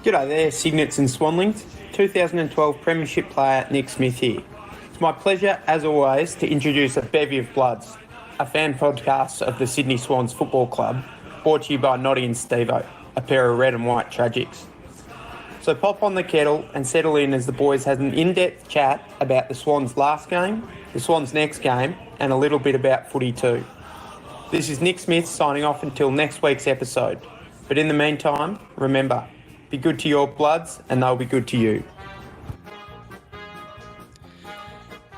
G'day there, Signets and Swanlings. 2012 Premiership player Nick Smith here. It's my pleasure, as always, to introduce a bevy of bloods, a fan podcast of the Sydney Swans Football Club, brought to you by Noddy and Stevo, a pair of red and white tragics. So pop on the kettle and settle in as the boys have an in-depth chat about the Swans' last game, the Swans' next game, and a little bit about footy too. This is Nick Smith signing off until next week's episode. But in the meantime, remember, be good to your bloods and they'll be good to you.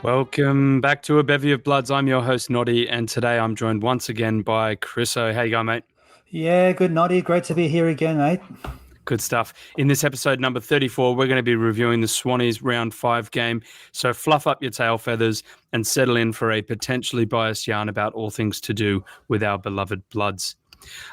Welcome back to A Bevy of Bloods. I'm your host, Noddy, and today I'm joined once again by Chriso. How you going, mate? Yeah, good, Noddy. Great to be here again, mate. Good stuff. In this episode number 34, we're going to be reviewing the Swannies round 5 game. So fluff up your tail feathers and settle in for a potentially biased yarn about all things to do with our beloved Bloods.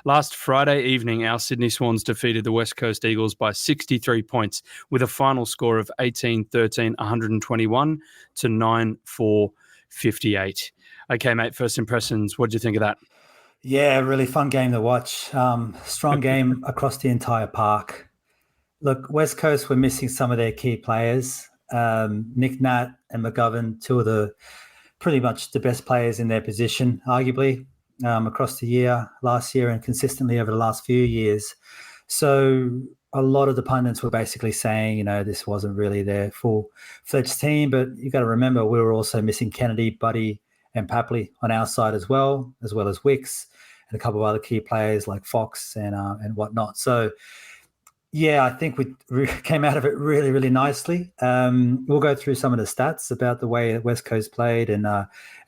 Last Friday evening, our Sydney Swans defeated the West Coast Eagles by 63 points with a final score of 18-13, 121 to 9-4-58. Okay, mate, first impressions. What did you think of that? Yeah, really fun game to watch. Strong game across the entire park. Look, West Coast were missing some of their key players. Nick Nat and McGovern, two of the pretty much the best players in their position, arguably. Across the last year and consistently over the last few years. So a lot of the pundits were basically saying, this wasn't really their full-fledged team, but you got to remember we were also missing Kennedy, Buddy and Papley on our side as well as Wicks and a couple of other key players like Fox and whatnot. So, yeah, I think we came out of it really, really nicely. We'll go through some of the stats about the way West Coast played and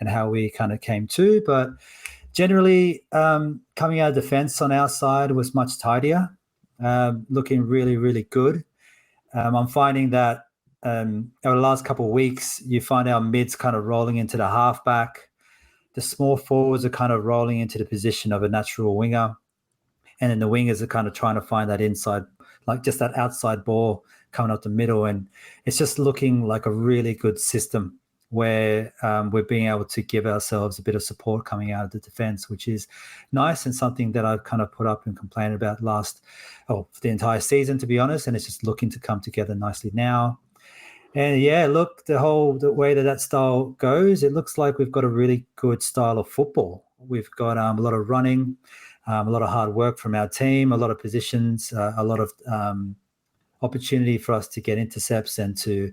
how we kind of came to, but generally, coming out of defence on our side was much tidier, looking really, really good. I'm finding that over the last couple of weeks, you find our mids kind of rolling into the halfback. The small forwards are kind of rolling into the position of a natural winger. And then the wingers are kind of trying to find that inside, like just that outside ball coming up the middle. And it's just looking like a really good system where we're being able to give ourselves a bit of support coming out of the defence, which is nice and something that I've kind of put up and complained about for the entire season, to be honest, and it's just looking to come together nicely now. And, yeah, look, the way that style goes, it looks like we've got a really good style of football. We've got a lot of running, a lot of hard work from our team, a lot of positions, a lot of opportunity for us to get intercepts and to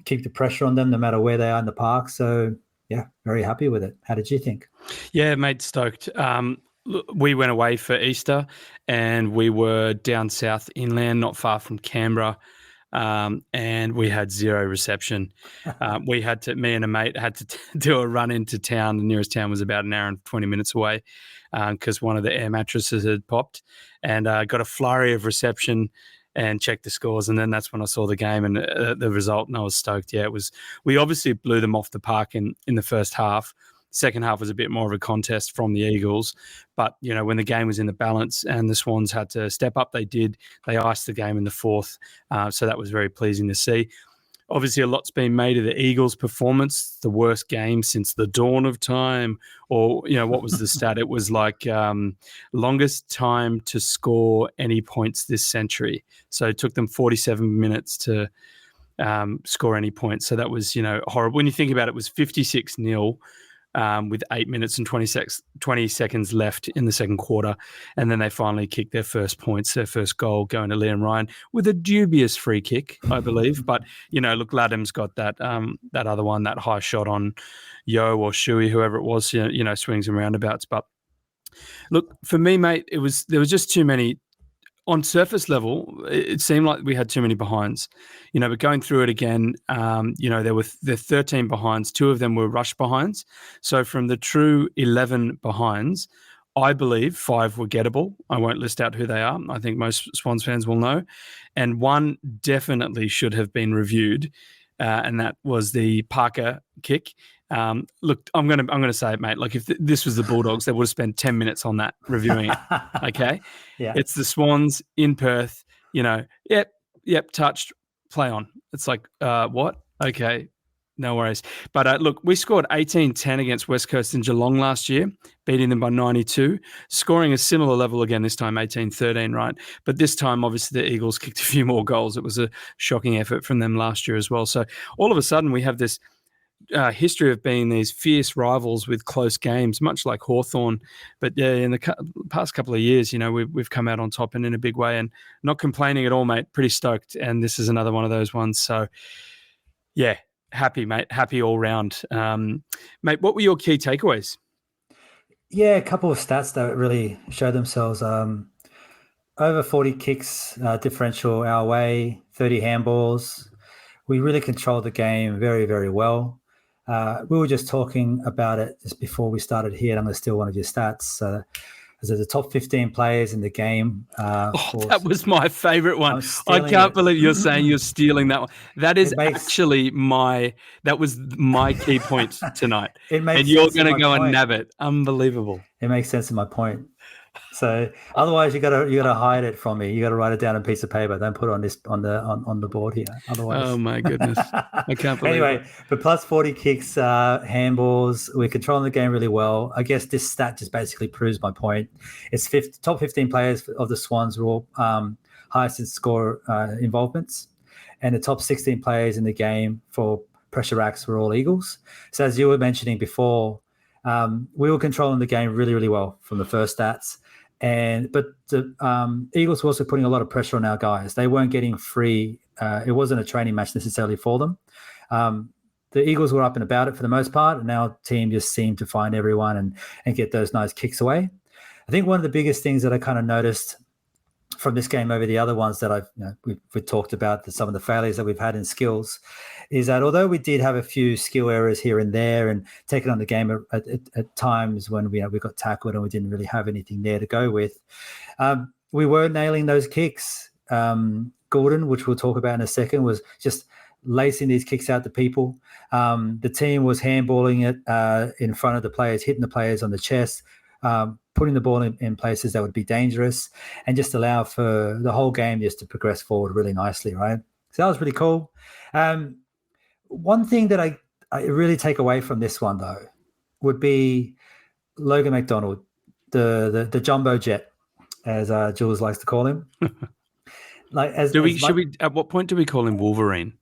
keep the pressure on them no matter where they are in the park. So, yeah, very happy with it. How did you think? Yeah, mate, stoked. We went away for Easter and we were down south inland, not far from Canberra, and we had zero reception. Me and a mate had to do a run into town. The nearest town was about an hour and 20 minutes away because one of the air mattresses had popped, and got a flurry of reception and checked the scores, and then that's when I saw the game and the result, and I was stoked. Yeah, we obviously blew them off the park in the first half. Second half was a bit more of a contest from the Eagles, but when the game was in the balance and the Swans had to step up, they did. They iced the game in the fourth, so that was very pleasing to see. Obviously, a lot's been made of the Eagles' performance, the worst game since the dawn of time. Or, what was the stat? It was like longest time to score any points this century. So it took them 47 minutes to score any points. So that was, horrible. When you think about it, it was 56-0. With 8 minutes and 20 seconds left in the second quarter. And then they finally kicked their first points, their first goal going to Liam Ryan with a dubious free kick, I believe. But, look, Ladham's got that other one, that high shot on Yo or Shuey, whoever it was, swings and roundabouts. But look, for me, mate, there was just too many. On surface level, it seemed like we had too many behinds, but going through it again, there were 13 behinds. 2 of them were rush behinds. So from the true 11 behinds, I believe 5 were gettable. I won't list out who they are. I think most Swans fans will know. And 1 definitely should have been reviewed, and that was the Parker kick. Look, I'm gonna say it, mate. Like if this was the Bulldogs, they would have spent 10 minutes on that reviewing it. Okay, Yeah, it's the Swans in Perth. Yep, touched, play on. It's like what? Okay, No worries. But look, we scored 18-10 against West Coast in Geelong last year, beating them by 92, scoring a similar level again this time, 18-13, right? But this time, obviously, the Eagles kicked a few more goals. It was a shocking effort from them last year as well. So all of a sudden, we have this history of being these fierce rivals with close games, much like Hawthorn. But yeah, in the past couple of years, we've come out on top and in a big way, and not complaining at all, mate. Pretty stoked. And this is another one of those ones. So yeah. Happy, mate. Happy all round. Mate, what were your key takeaways? Yeah, a couple of stats that really show themselves. Over 40 kicks differential our way, 30 handballs. We really controlled the game very, very well. We were just talking about it just before we started here, and I'm going to steal one of your stats. As the top 15 players in the game. That was my favorite one. I can't believe you're saying you're stealing that one. That is actually that was my key point tonight. And you're going to go and nab it. Unbelievable. It makes sense in my point. So otherwise you gotta hide it from me. You gotta write it down on a piece of paper. Don't put it on the board here. Otherwise, oh my goodness, I can't believe anyway, it. But plus 40 kicks, handballs. We're controlling the game really well. I guess this stat just basically proves my point. It's top 15 players of the Swans were all highest in score involvements, and the top 16 players in the game for pressure acts were all Eagles. So as you were mentioning before. We were controlling the game really, really well from the first stats. But the Eagles were also putting a lot of pressure on our guys. They weren't getting free. It wasn't a training match necessarily for them. The Eagles were up and about it for the most part, and our team just seemed to find everyone and get those nice kicks away. I think one of the biggest things that I kind of noticed from this game over the other ones that we've talked about, some of the failures that we've had in skills, is that although we did have a few skill errors here and there and taken on the game at times when we got tackled and we didn't really have anything there to go with, we were nailing those kicks. Gordon, which we'll talk about in a second, was just lacing these kicks out to people. The team was handballing it in front of the players, hitting the players on the chest, putting the ball in places that would be dangerous, and just allow for the whole game just to progress forward really nicely, right? So that was really cool. One thing that I really take away from this one, though, would be Logan McDonald, the jumbo jet, as Jules likes to call him. At what point do we call him Wolverine?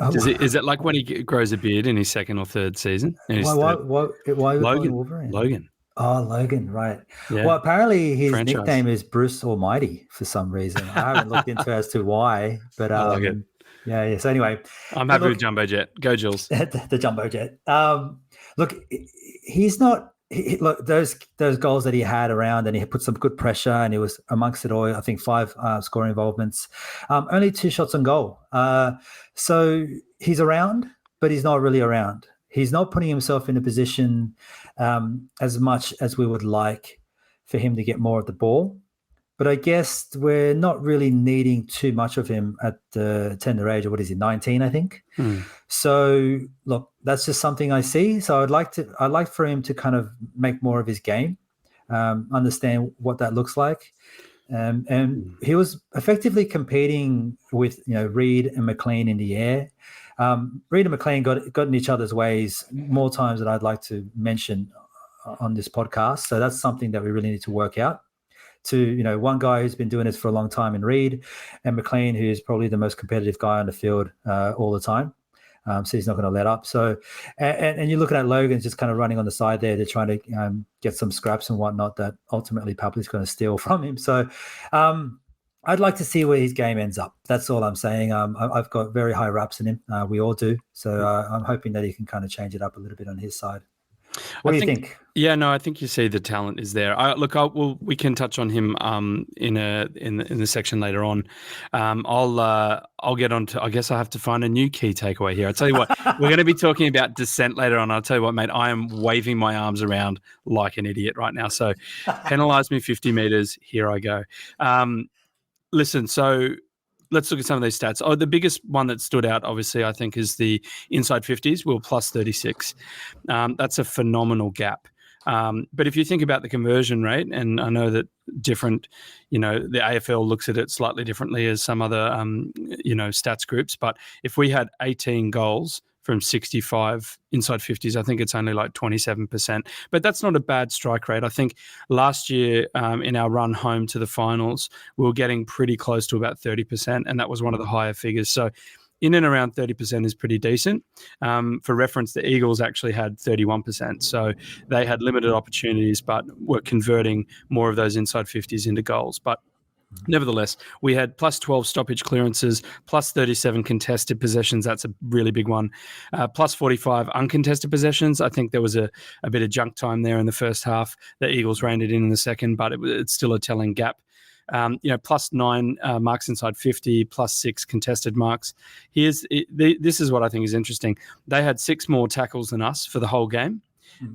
Is it like when he grows a beard in his second or third season? Why Wolverine? Logan. Oh, Logan, right. Yeah. Well, apparently his nickname is Bruce Almighty for some reason. I haven't looked into as to why, but I like it. Yeah. So anyway, I'm happy with Jumbo Jet. Go, Jules. the Jumbo Jet. Look, he's not. Look, those goals that he had around, and he put some good pressure, and he was amongst it all. I think 5 scoring involvements, only 2 shots on goal. So he's around, but he's not really around. He's not putting himself in a position as much as we would like for him to get more of the ball. But I guess we're not really needing too much of him at the tender age of, 19, I think. So look, that's just something I see. So I'd like for him to kind of make more of his game, understand what that looks like. And he was effectively competing with, Reid and McLean in the air. Reid and McLean got in each other's ways more times than I'd like to mention on this podcast. So that's something that we really need to work out. To, one guy who's been doing this for a long time in Reid, and McLean, who's probably the most competitive guy on the field all the time. So he's not going to let up. So, and you're looking at Logan's just kind of running on the side there. They're trying to get some scraps and whatnot that ultimately Papley's going to steal from him. So I'd like to see where his game ends up. That's all I'm saying. I've got very high raps in him. We all do. So I'm hoping that he can kind of change it up a little bit on his side. What do you think? Yeah, no, I think you see the talent is there. We can touch on him in the section later on. I'll get on to. I guess I have to find a new key takeaway here. I'll tell you what, we're going to be talking about dissent later on. I'll tell you what, mate, I am waving my arms around like an idiot right now. So penalise me 50 meters. Here I go. Listen, so let's look at some of these stats. The biggest one that stood out, obviously, I think, is the inside 50s. We're plus 36. That's a phenomenal gap. But if you think about the conversion rate, and I know that different, the AFL looks at it slightly differently as some other, stats groups. But if we had 18 goals from 65 inside 50s. I think it's only like 27%, but that's not a bad strike rate. I think last year in our run home to the finals, we were getting pretty close to about 30%, and that was one of the higher figures. So in and around 30% is pretty decent. For reference, the Eagles actually had 31%. So they had limited opportunities, but were converting more of those inside 50s into goals. But nevertheless, we had plus 12 stoppage clearances, plus 37 contested possessions. That's a really big one. Plus 45 uncontested possessions. I think there was a bit of junk time there in the first half. The Eagles reined it in the second, but it's still a telling gap. Plus 9 marks inside 50, plus 6 contested marks. This is what I think is interesting. They had 6 more tackles than us for the whole game.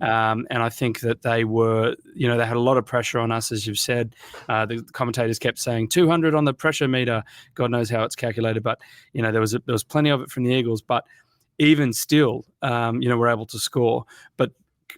And I think that they were, they had a lot of pressure on us, as you've said. The commentators kept saying 200 on the pressure meter. God knows how it's calculated, but there was plenty of it from the Eagles. But even still, we're able to score. But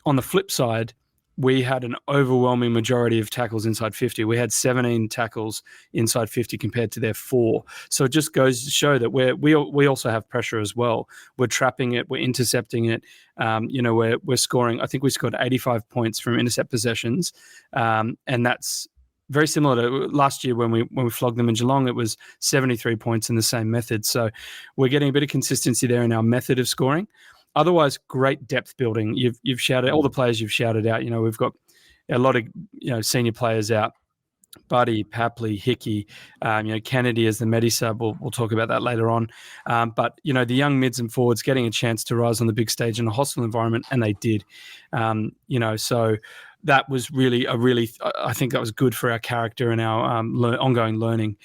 on the flip side, we had an overwhelming majority of tackles inside 50. We had 17 tackles inside 50 compared to their 4. So it just goes to show that we also have pressure as well. We're trapping it. We're intercepting it. We're scoring. I think we scored 85 points from intercept possessions, and that's very similar to last year when we flogged them in Geelong. It was 73 points in the same method. So we're getting a bit of consistency there in our method of scoring. Otherwise, great depth building. You've shouted all the players you've shouted out. We've got a lot of senior players out. Buddy, Papley, Hickey, Kennedy as the medi-sub. We'll talk about that later on. But the young mids and forwards getting a chance to rise on the big stage in a hostile environment, and they did. So that was really I think that was good for our character and our ongoing learning.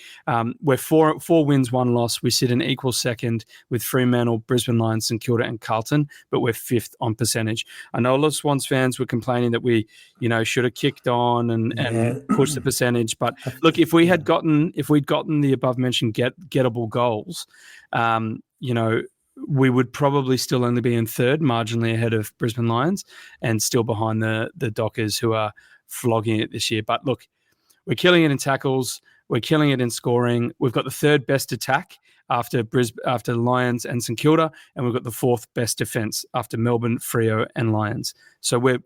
We're 4 wins, 1 loss. We sit in equal second with Fremantle, Brisbane Lions, St Kilda and Carlton, but we're 5th on percentage. I know a lot of Swans fans were complaining that we, should have kicked on and pushed the percentage. But look, if we'd gotten the above mentioned gettable goals, we would probably still only be in 3rd, marginally ahead of Brisbane Lions, and still behind the Dockers, who are flogging it this year. But look, we're killing it in tackles. We're killing it in scoring. We've got the 3rd best attack after Lions and St Kilda, and we've got the 4th best defence after Melbourne, Freo and Lions. So we're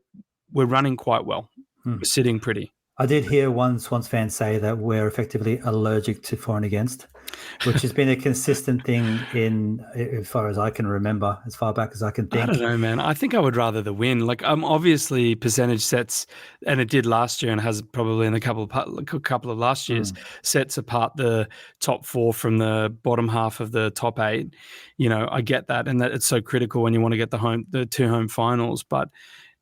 running quite well. We're sitting pretty. I did hear one Swans fan say that we're effectively allergic to for and against, which has been a consistent thing as far as I can remember, as far back as I can think. I don't know, man. I think I would rather the win. Like, obviously percentage sets, and it did last year and has probably in a couple of last years, sets apart the top 4 from the bottom half of the top 8. I get that, and that it's so critical when you want to get the 2 home finals, but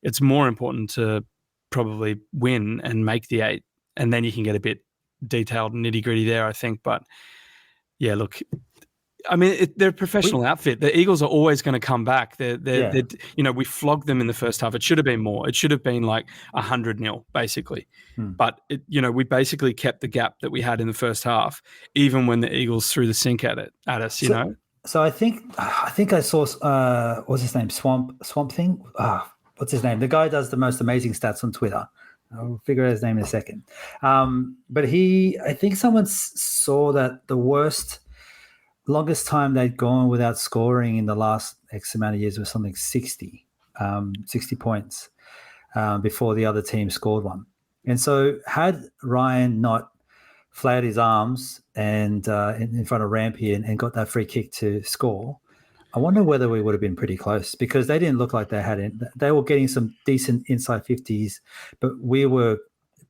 it's more important to probably win and make the 8, and then you can get a bit detailed and nitty gritty there, I think. But yeah, look, I mean, they're a professional outfit. The Eagles are always going to come back. We flogged them in the first half. It should have been more. It should have been like 100-0 basically. But we basically kept the gap that we had in the first half, even when the Eagles threw the sink at us. So I think I saw what's his name, Swamp Thing. What's his name? The guy does the most amazing stats on Twitter. I'll figure out his name in a second. But I think someone saw that the longest time they'd gone without scoring in the last X amount of years was something 60 points before the other team scored one. And so had Ryan not flared his arms and in front of Rampy and got that free kick to score, I wonder whether we would have been pretty close, because they didn't look like they had it. They were getting some decent inside 50s, but we were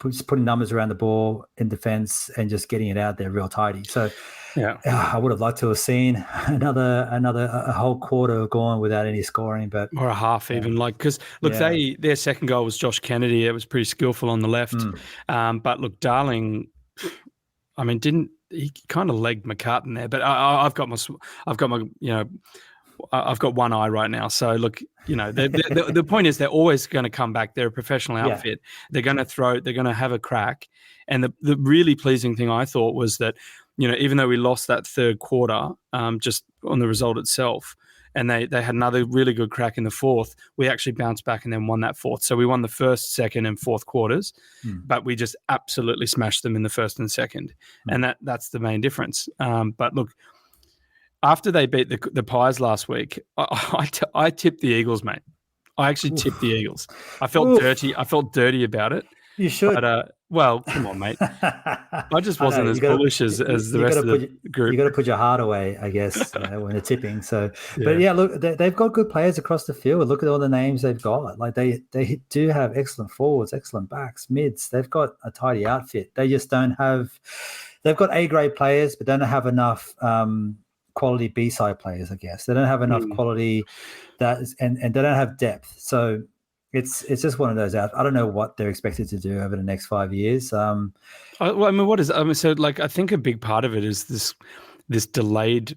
just putting numbers around the ball in defense and just getting it out there real tidy. So I would have liked to have seen a whole quarter gone without any scoring, or a half even. Because look, their second goal was Josh Kennedy. It was pretty skillful on the left. But look, Darling, I mean, he kind of legged McCartan there, but I've got one eye right now. So look, the point is they're always going to come back. They're a professional outfit. They're going to throw. They're going to have a crack. And the really pleasing thing I thought was that, even though we lost that third quarter, just on the result itself, and they had another really good crack in the fourth, we actually bounced back and then won that fourth. So we won the first, second, and fourth quarters, but we just absolutely smashed them in the first and second. And that's the main difference. But look, after they beat the Pies last week, I tipped the Eagles, mate. I actually tipped the Eagles. I felt dirty. I felt dirty about it. You should. But, well, come on, mate. I just wasn't as bullish as the rest of the group. You got to put your heart away, I guess, when they're tipping. So, Yeah. But yeah, look, they've got good players across the field. Look at all the names they've got. Like they do have excellent forwards, excellent backs, mids. They've got a tidy outfit. They just don't have. They've got A-grade players, but don't have enough quality B-side players. I guess they don't have enough quality and they don't have depth. So. It's just one of those. I don't know what they're expected to do over the next 5 years. Well, I mean, what is? I mean, so like, I think a big part of it is this delayed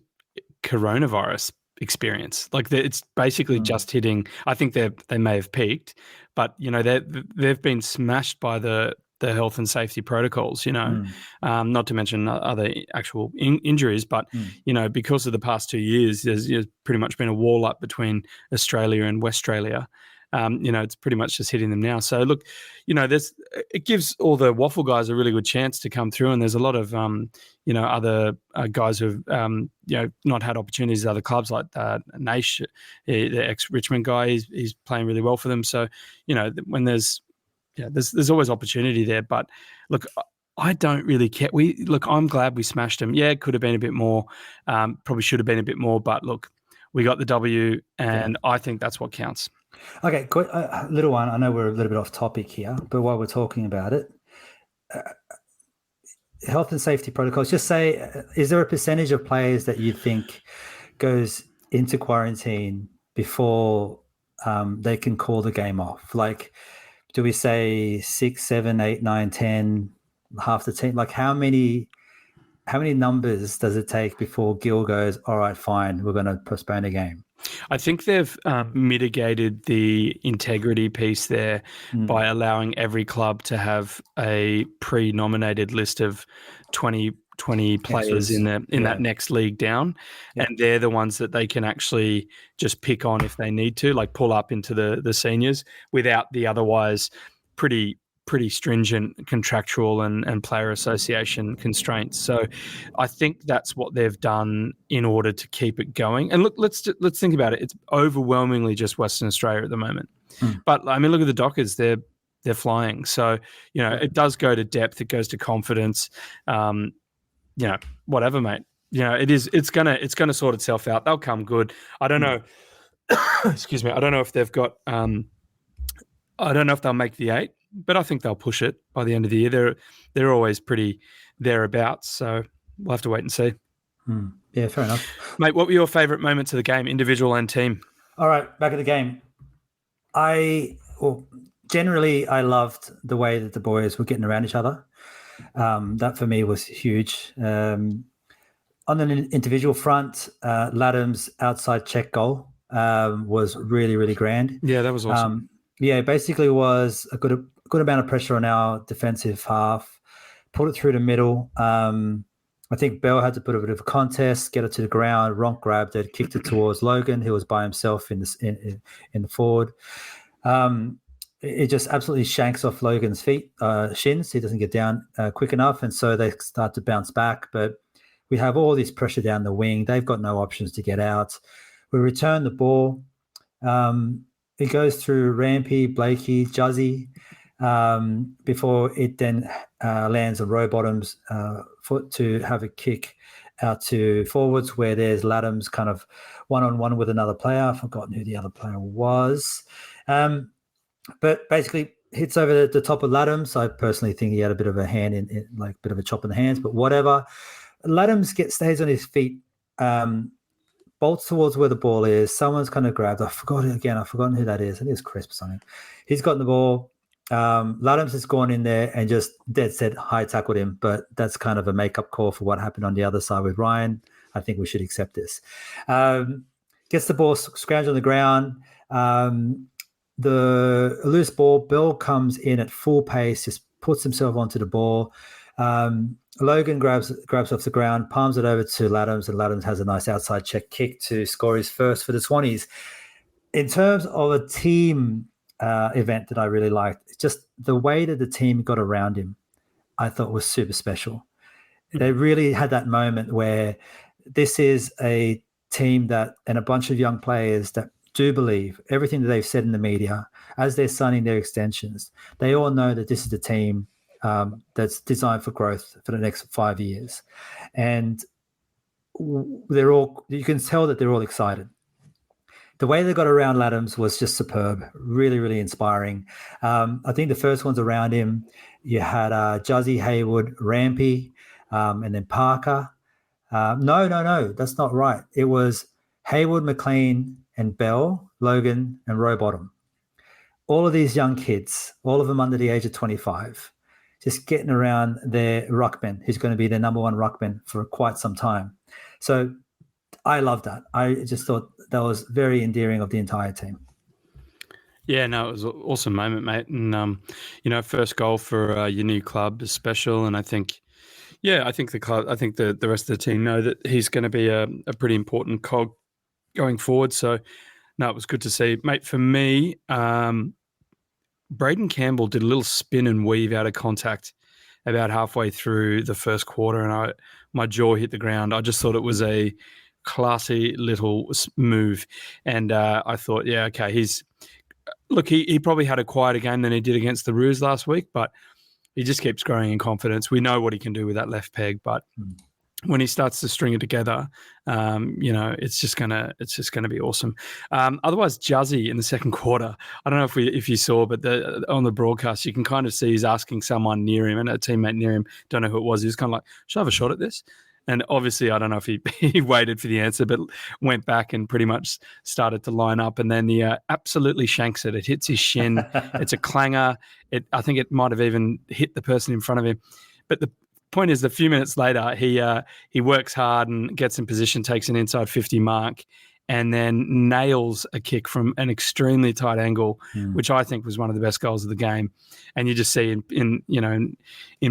coronavirus experience. Like, it's basically just hitting. I think they may have peaked, but they've been smashed by the health and safety protocols. Not to mention other actual injuries, but because of the past 2 years, there's pretty much been a wall up between Australia and Westralia. It's pretty much just hitting them now. So look, it gives all the waffle guys a really good chance to come through. And there's a lot of, other guys who've, not had opportunities at other clubs like Naish, the ex-Richmond guy. He's playing really well for them. So, when there's always opportunity there. But look, I don't really care. I'm glad we smashed them. Yeah, it could have been a bit more. Probably should have been a bit more. But look, we got the W, and I think that's what counts. Okay, quick, little one. I know we're a little bit off topic here, but while we're talking about it, health and safety protocols, just say, is there a percentage of players that you think goes into quarantine before they can call the game off? Like, do we say 6, 7, 8, 9, 10, half the team? Like, how many numbers does it take before Gill goes, all right, fine, we're going to postpone a game? I think they've mitigated the integrity piece there by allowing every club to have a pre-nominated list of 20 players in that next league down. Yeah. And they're the ones that they can actually just pick on if they need to, like pull up into the seniors without the otherwise pretty stringent contractual and player association constraints. So I think that's what they've done in order to keep it going. And look, let's think about it. It's overwhelmingly just Western Australia at the moment. But I mean, look at the Dockers. They're flying. So, it does go to depth. It goes to confidence. Whatever, mate. It's gonna sort itself out. They'll come good. I don't know. Excuse me. I don't know if they've got I don't know if they'll make the 8. But I think they'll push it by the end of the year. They're always pretty thereabouts, so we'll have to wait and see. Yeah, fair enough. Mate, what were your favourite moments of the game, individual and team? All right, back at the game. Generally, I loved the way that the boys were getting around each other. That for me was huge. On an individual front, Laddam's outside check goal was really, really grand. Yeah, that was awesome. Basically was a good amount of pressure on our defensive half, put it through the middle. I think Bell had to put a bit of a contest, get it to the ground. Ronk grabbed it, kicked it towards Logan, who was by himself in the forward. It just absolutely shanks off Logan's shins. He doesn't get down quick enough, and so they start to bounce back. But we have all this pressure down the wing. They've got no options to get out. We return the ball. It goes through Rampy, Blakey, Juzzy, before it then lands on Rowbottom's foot to have a kick out to forwards where there's Laddam's kind of one-on-one with another player. I've forgotten who the other player was. But basically hits over the top of Laddam's. I personally think he had a bit of a hand in like a bit of a chop in the hands, but whatever. Laddam's stays on his feet, bolts towards where the ball is. Someone's kind of grabbed. I've forgotten who that is. I think it's Chris or something. He's gotten the ball. Laddams has gone in there and just dead set high tackled him, but that's kind of a make-up call for what happened on the other side with Ryan. I think we should accept this. Gets the ball scrounged on the ground. The loose ball, Bell comes in at full pace, just puts himself onto the ball. Logan grabs off the ground, palms it over to Laddams, and Laddams has a nice outside check kick to score his first for the Swannies. In terms of a team event that I really liked, just the way that the team got around him, I thought was super special. They really had that moment where this is a team that and a bunch of young players that do believe everything that they've said in the media as they're signing their extensions. They all know that this is the team that's designed for growth for the next 5 years. And you can tell that they're all excited. The way they got around Laddams was just superb, really, really inspiring. I think the first ones around him, you had Juzzy, Haywood, Rampy, and then Parker. No, that's not right. It was Haywood, McLean, and Bell, Logan, and Rowbottom. All of these young kids, all of them under the age of 25, just getting around their ruckman, who's going to be their number one ruckman for quite some time. So I love that. I just thought that was very endearing of the entire team. Yeah, no, it was an awesome moment, mate. And, first goal for your new club is special. And I think the club, I think the rest of the team know that he's going to be a pretty important cog going forward. So, no, it was good to see. Mate, for me, Braden Campbell did a little spin and weave out of contact about halfway through the first quarter, and my jaw hit the ground. I just thought it was a classy little move. And I thought, yeah, okay, he probably had a quieter game than he did against the Roos last week, but he just keeps growing in confidence. We know what he can do with that left peg, but when he starts to string it together, it's just gonna be awesome. Otherwise, Juzzy in the second quarter, I don't know if you saw, but on the broadcast, you can kind of see he's asking someone near him and a teammate near him, don't know who it was. He was kind of like, should I have a shot at this? And obviously, I don't know if he waited for the answer, but went back and pretty much started to line up. And then he absolutely shanks it. It hits his shin. It's a clanger. I think it might have even hit the person in front of him. But the point is, a few minutes later, he works hard and gets in position, takes an inside 50 mark, and then nails a kick from an extremely tight angle, which I think was one of the best goals of the game. And you just see in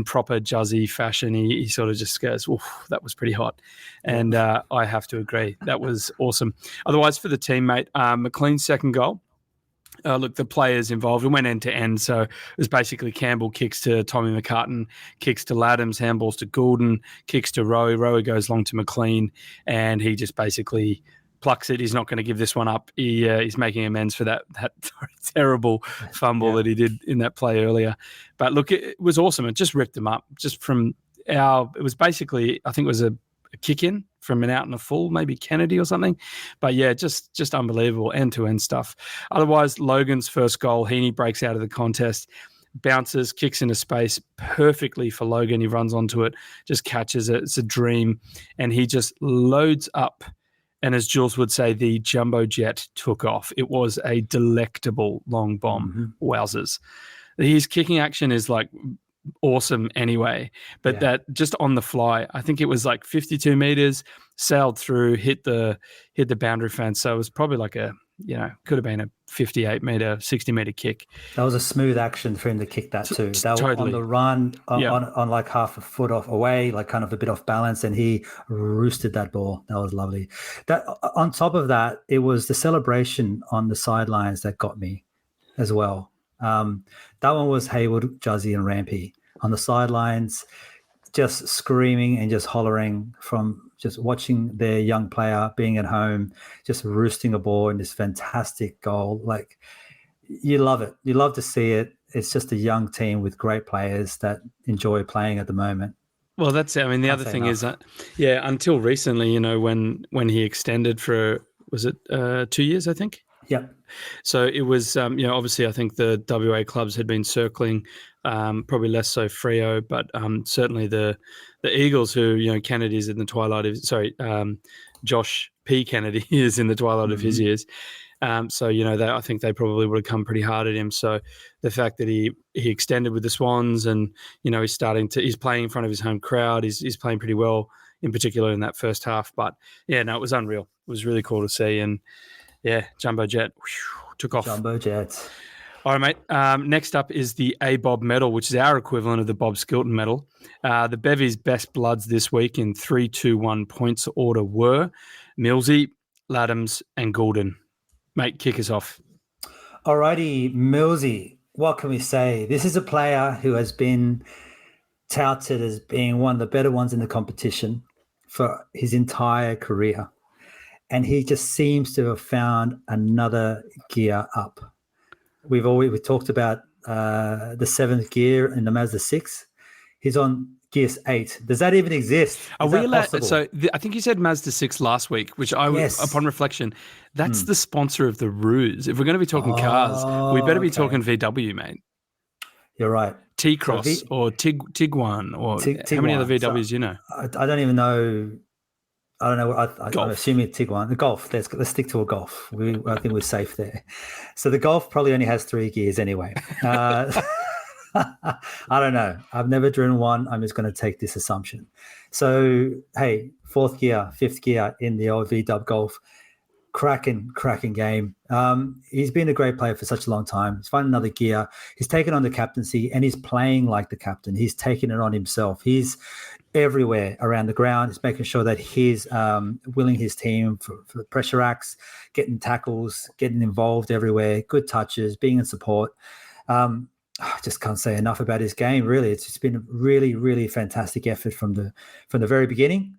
proper Juzzy fashion, he sort of just goes, "Oof, that was pretty hot." And I have to agree, that was awesome. Otherwise, for the teammate, McLean's second goal. Look, the players involved, it went end to end. So it was basically Campbell kicks to Tommy McCartan, kicks to Laddams, handballs to Goulden, kicks to Rowe. Rowe goes long to McLean, and he just basically plucks it. He's not going to give this one up. He's making amends for that terrible fumble that he did in that play earlier. But look, it was awesome. It just ripped them up. Just from it was basically, I think it was a kick in from an out and a full, maybe Kennedy or something. But yeah, just unbelievable end-to-end stuff. Otherwise, Logan's first goal, Heaney breaks out of the contest, bounces, kicks into space perfectly for Logan. He runs onto it, just catches it. It's a dream. And he just loads up. And as Jules would say, the jumbo jet took off. It was a delectable long bomb. Wowzers. His kicking action is like awesome anyway, but that just on the fly, I think it was like 52 meters, sailed through, hit the boundary fence. So it was probably like could have been a 58 meter, 60 meter kick. That was a smooth action for him to kick that too. That totally. Was on the run, on like half a foot off away, like kind of a bit off balance, and he roosted that ball. That was lovely. That on top of that, it was the celebration on the sidelines that got me as well. That one was Haywood, Juzzy, and Rampy on the sidelines, just screaming and just hollering from just watching their young player being at home, just roosting a ball in this fantastic goal. Like, you love it. You love to see it. It's just a young team with great players that enjoy playing at the moment. Well, that's it. I mean, the other thing is that, until recently, when he extended for, was it 2 years, I think? Yeah. So it was, obviously I think the WA clubs had been circling, probably less so Freo, but certainly the Eagles, who, Kennedy's in the twilight of, Josh P. Kennedy is in the twilight of his years. So, I think they probably would have come pretty hard at him. So the fact that he extended with the Swans and, he's playing in front of his home crowd, he's playing pretty well, in particular in that first half. But yeah, no, it was unreal. It was really cool to see. And yeah, Jumbo Jet took off. Jumbo Jet. All right, mate. Next up is the A-Bob medal, which is our equivalent of the Bob Skilton medal. The Bevies' best bloods this week in 3-2-1 points order were Millsy, Laddams, and Goulden. Mate, kick us off. All righty, Millsy. What can we say? This is a player who has been touted as being one of the better ones in the competition for his entire career. And he just seems to have found another gear up. We talked about the 7th gear in the Mazda 6. He's on Gear 8. Does that even exist? Are Is we that allowed? possible? So I think you said Mazda 6 last week, which Yes. upon reflection, that's the sponsor of the Ruse. If we're going to be talking cars, we better be talking VW, mate. You're right. T-Cross or Tiguan or how many other VWs do you know? I don't even know. I don't know. I'm assuming Tiguan. The Golf. Let's stick to a Golf. I think we're safe there. So the Golf probably only has 3 gears anyway. I don't know. I've never driven one. I'm just going to take this assumption. So, hey, 4th gear, 5th gear in the old VW Golf. Cracking game. He's been a great player for such a long time. He's found another gear. He's taken on the captaincy and he's playing like the captain. He's taking it on himself. He's everywhere around the ground. He's making sure that he's willing his team for pressure acts, getting tackles, getting involved everywhere, good touches, being in support. I just can't say enough about his game, really. It's been a really, really fantastic effort from the very beginning.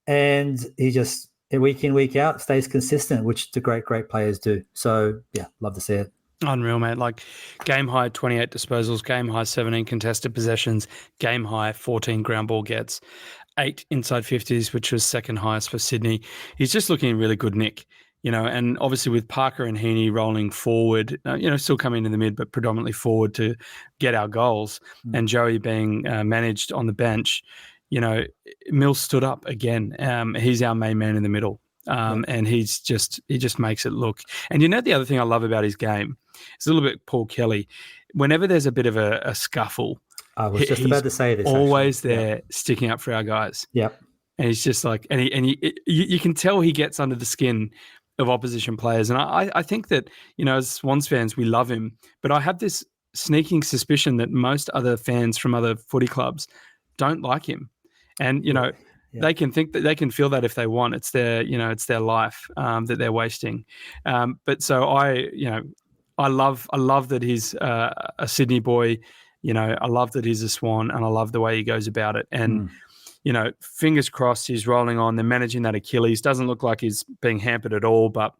And he just, week in, week out, stays consistent, which the great players do. So, yeah, love to see it. Unreal, mate. Like game high 28 disposals, game high 17 contested possessions, game high 14 ground ball gets, 8 inside 50s, which was second highest for Sydney. He's just looking in really good nick, and obviously with Parker and Heaney rolling forward, still coming in the mid, but predominantly forward to get our goals, and Joey being managed on the bench, Mills stood up again. He's our main man in the middle. And he just makes it look. And the other thing I love about his game is a little bit Paul Kelly. Whenever there's a bit of a scuffle, I was just about to say this. Always there, sticking up for our guys. Yep. And he's just like, you can tell he gets under the skin of opposition players. And I think that as Swans fans, we love him, but I have this sneaking suspicion that most other fans from other footy clubs don't like him. And they can think that they can feel that if they want. It's their, it's their life that they're wasting. But so I love that he's a Sydney boy. I love that he's a Swan, and I love the way he goes about it. And fingers crossed, he's rolling on. They're managing that Achilles. Doesn't look like he's being hampered at all. But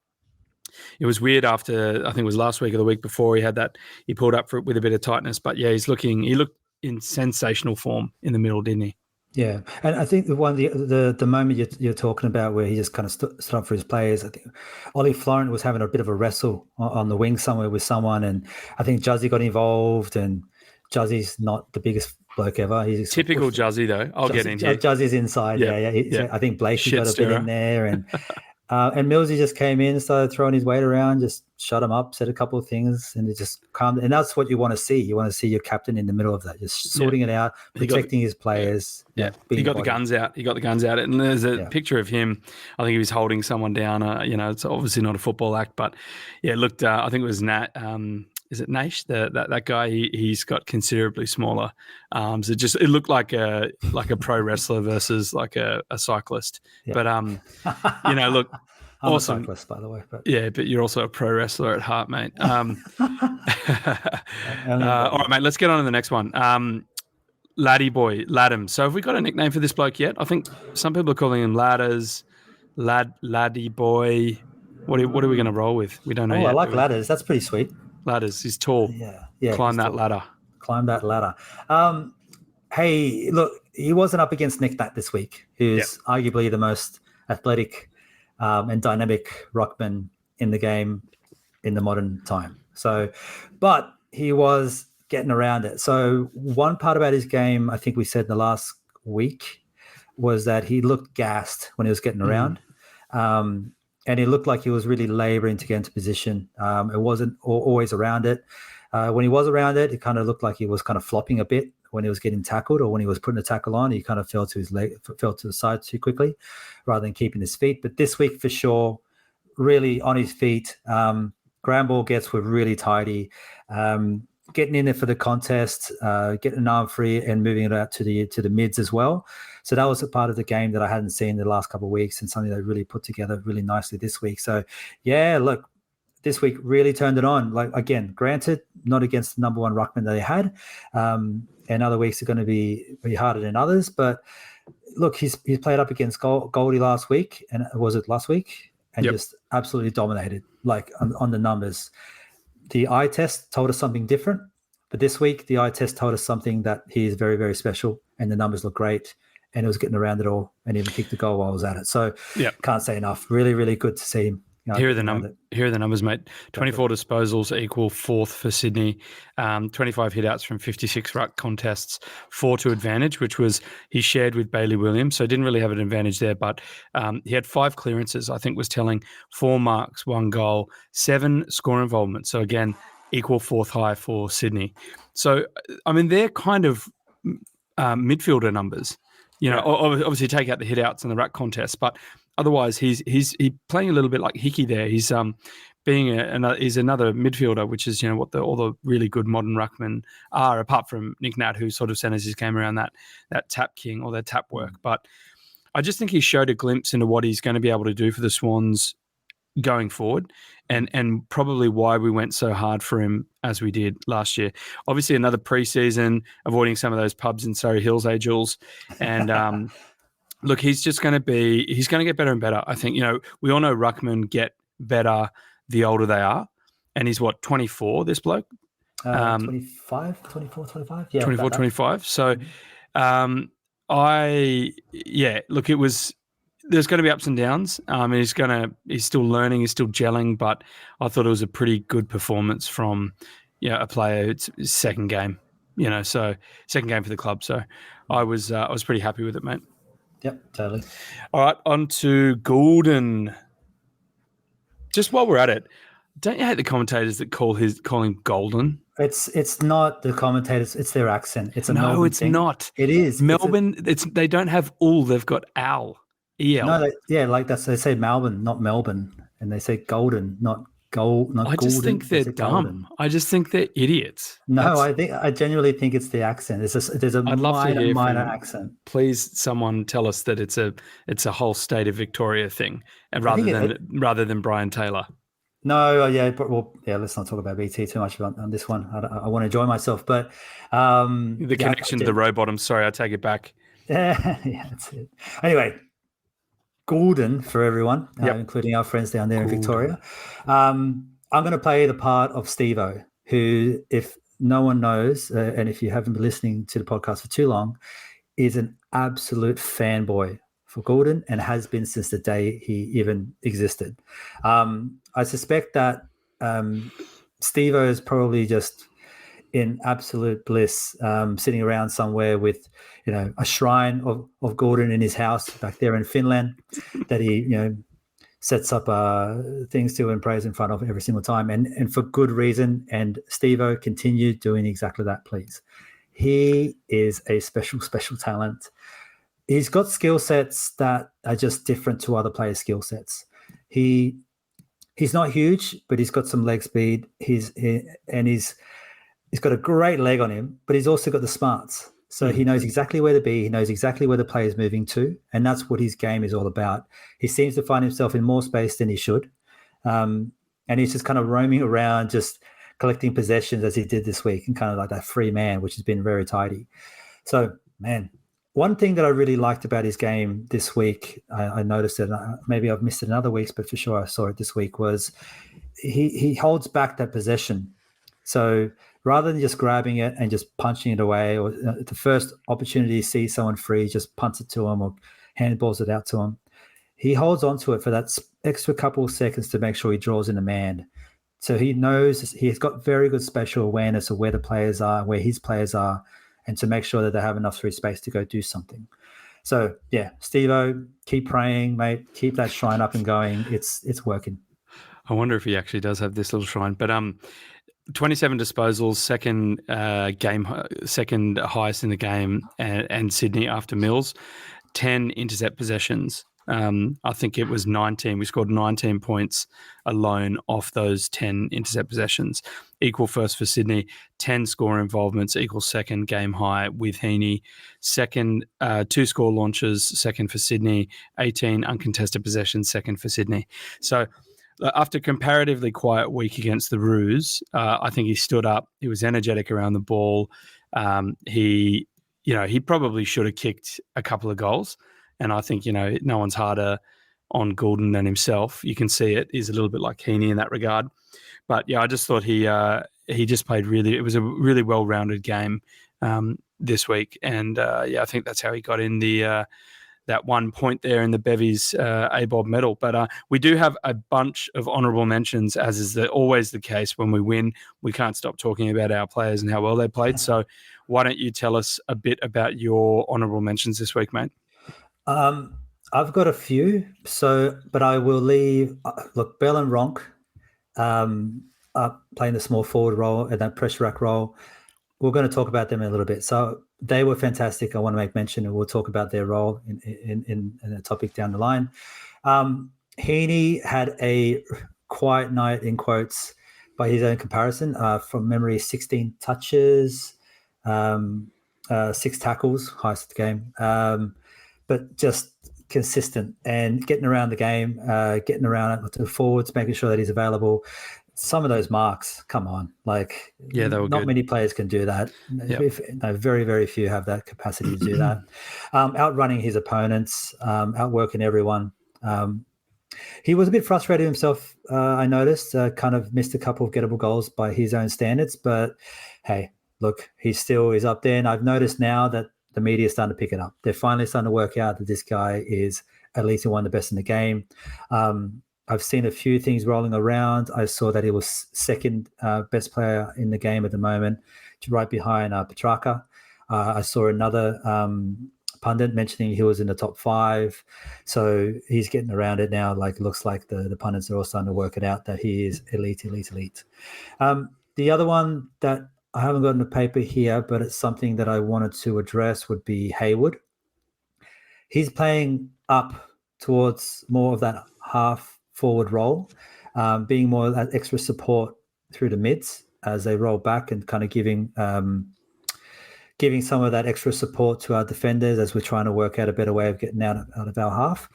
it was weird after, I think it was last week or the week before, he pulled up for it with a bit of tightness. But yeah, he looked in sensational form in the middle, didn't he? Yeah, and I think the moment you're talking about where he just kind of stood up for his players, I think Ollie Florent was having a bit of a wrestle on the wing somewhere with someone, and I think Juzzy got involved, and Juzzy's not the biggest bloke ever. He's typical Juzzy though. I'll get in here. Juzzy's inside. Yeah. I think Blakey got a bit in there, and Millsy just came in, started throwing his weight around, just shut him up, said a couple of things, and it just calmed. And that's what you want to see. You want to see your captain in the middle of that, just sorting it out, protecting his players. Yeah, he got the guns out. And there's a picture of him. I think he was holding someone down. It's obviously not a football act, but yeah, it looked. I think it was Nat. Is it Nash? That guy? He's got considerably smaller arms. It looked like a pro wrestler versus like a cyclist. Yeah. But look, I'm awesome. a cyclist, by the way. But yeah, but you're also a pro wrestler at heart, mate. All right, mate. Let's get on to the next one. Laddie boy, Laddam. So have we got a nickname for this bloke yet? I think some people are calling him Ladders, Laddie boy. What are we going to roll with? We don't know yet. I like Ladders. That's pretty sweet. Ladders. He's tall. Yeah. Climb that ladder. Hey, look, he wasn't up against Nick Nat this week, who's arguably the most athletic and dynamic ruckman in the game in the modern time. So, but he was getting around it. So one part about his game, I think we said in the last week, was that he looked gassed when he was getting around. And it looked like he was really laboring to get into position. It wasn't always around it. When he was around it, it kind of looked like he was kind of flopping a bit when he was getting tackled, or when he was putting a tackle on, he kind of fell to the side too quickly rather than keeping his feet. But this week, for sure, really on his feet. Ground ball gets were really tidy. Getting in there for the contest, getting an arm free and moving it out to the mids as well. So that was a part of the game that I hadn't seen the last couple of weeks, and something they really put together really nicely this week. So yeah, look, this week really turned it on. Like, again, granted, not against the number one ruckman they had, and other weeks are going to be harder than others, but look, he played up against Goldie last week, and was it last week? And just absolutely dominated, like on the numbers. The eye test told us something different, but this week the eye test told us something that he is very, very special, and the numbers look great, and he was getting around it all, and even kicked the goal while I was at it. So can't say enough. Really, really good to see him. Here are the numbers, mate. 24 disposals equal fourth for Sydney. 25 hitouts from 56 ruck contests, 4 to advantage, which was he shared with Bailey Williams, so didn't really have an advantage there. But he had 5 clearances, I think was telling, 4 marks, 1 goal, 7 score involvement. So again, equal fourth high for Sydney. So, I mean, they're kind of midfielder numbers. Obviously take out the hitouts and the ruck contests, but otherwise he's playing a little bit like Hickey there. He's he's another midfielder, which is what all the really good modern ruckmen are, apart from Nick Nat, who sort of centers his game around that tap king or that tap work. But I just think he showed a glimpse into what he's going to be able to do for the Swans going forward, and probably why we went so hard for him as we did last year. Obviously, another preseason, avoiding some of those pubs in Surrey Hills, Angels, and look, he's going to get better and better. I think we all know ruckmen get better the older they are, and he's 24. This bloke, 25, 24, 25, yeah, 24, 25. So, look, it was. There's going to be ups and downs. He's still learning, he's still gelling, but I thought it was a pretty good performance from a player. It's his second game, so second game for the club. So I was pretty happy with it, mate. Yep, totally. All right, on to Goulden. Just while we're at it, don't you hate the commentators that call him Golden? It's not the commentators, it's their accent. It's a no, Melbourne it's thing. not. It is. Melbourne, they don't have all, they've got Al. EL. No, like that's they say Melbourne, not Melbourne, and they say Golden, not Gold. Not I just Golden, think they're dumb. Golden. I just think they're idiots. No, I genuinely think it's the accent. There's a minor accent. Please, someone tell us that it's a whole state of Victoria thing, and rather than Brian Taylor. No, let's not talk about BT too much on this one. I want to enjoy myself, but the connection to the robot. I'm sorry, I take it back. Yeah, that's it. Anyway. Goulden for everyone, including our friends down there in Victoria. I'm going to play the part of Steve-O, who, if no one knows, and if you haven't been listening to the podcast for too long, is an absolute fanboy for Goulden and has been since the day he even existed. I suspect that Steve-O is probably just in absolute bliss, sitting around somewhere with, a shrine of Goulden in his house back there in Finland that he, sets up things to and prays in front of every single time, and for good reason. And Steve-O continued doing exactly that, please. He is a special, special talent. He's got skill sets that are just different to other players' skill sets. He's not huge, but he's got some leg speed. He's got a great leg on him, but he's also got the smarts. So he knows exactly where to be. He knows exactly where the play is moving to. And that's what his game is all about. He seems to find himself in more space than he should. And he's just kind of roaming around, just collecting possessions as he did this week, and kind of like that free man, which has been very tidy. So, man, one thing that I really liked about his game this week, I noticed it, maybe I've missed it in other weeks, but for sure I saw it this week, was he holds back that possession. So rather than just grabbing it and just punching it away, or the first opportunity he sees someone free, just punts it to him or handballs it out to him, he holds on to it for that extra couple of seconds to make sure he draws in a man. So he knows he's got very good spatial awareness of where the players are, where his players are, and to make sure that they have enough free space to go do something. So, yeah, Steve-O, keep praying, mate. Keep that shrine up and going. It's working. I wonder if he actually does have this little shrine. But 27 disposals, second highest in the game, and Sydney after Mills. 10 intercept possessions. I think it was 19. We scored 19 points alone off those 10 intercept possessions. Equal first for Sydney. 10 score involvements, equal second game high with Heaney. Second, 2 score launches, second for Sydney. 18 uncontested possessions, second for Sydney. So after a comparatively quiet week against the Roos, I think he stood up. He was energetic around the ball. He he probably should have kicked a couple of goals. And I think, no one's harder on Goulden than himself. You can see it. He's a little bit like Heaney in that regard. But, I just thought he just played it was a really well-rounded game this week. And, I think that's how he got in that 1 point there in the Bevies ABOB medal. But we do have a bunch of honourable mentions, as is always the case when we win. We can't stop talking about our players and how well they played. So why don't you tell us a bit about your honourable mentions this week, mate? I've got a few, but I will leave. Look, Bell and Ronk are playing the small forward role and that pressure rack role. We're going to talk about them in a little bit. So they were fantastic. I want to make mention, and we'll talk about their role in a topic down the line. Heaney had a quiet night, in quotes, by his own comparison. From memory, 16 touches, 6 tackles, highest of the game. But just consistent and getting around the game, getting around to the forwards, making sure that he's available. Some of those marks, come on, they were not good. Many players can do that. Yep. Very, very few have that capacity to do that. Outrunning his opponents, outworking everyone. He was a bit frustrated himself, I noticed, kind of missed a couple of gettable goals by his own standards. But, hey, look, he still is up there. And I've noticed now that the media is starting to pick it up. They're finally starting to work out that this guy is at least one of the best in the game. I've seen a few things rolling around. I saw that he was second best player in the game at the moment, right behind Petrarca. I saw another pundit mentioning he was in the top 5. So he's getting around it now. It looks like the pundits are all starting to work it out that he is elite. The other one that I haven't got in the paper here, but it's something that I wanted to address would be Hayward. He's playing up towards more of that half forward role, being more of that extra support through the mids as they roll back and kind of giving some of that extra support to our defenders as we're trying to work out a better way of getting out of our half.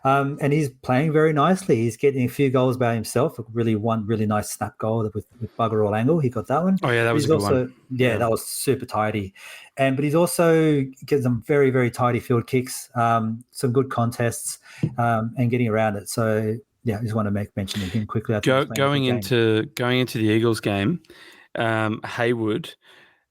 And he's playing very nicely. He's getting a few goals by himself. One really nice snap goal with bugger all angle. He got that one. Oh, yeah, that was a good one. Yeah, that was super tidy. But he's also getting some very, very tidy field kicks, some good contests, and getting around it. So, yeah, I just want to make mention of him quickly. Going into the Eagles game, Hayward,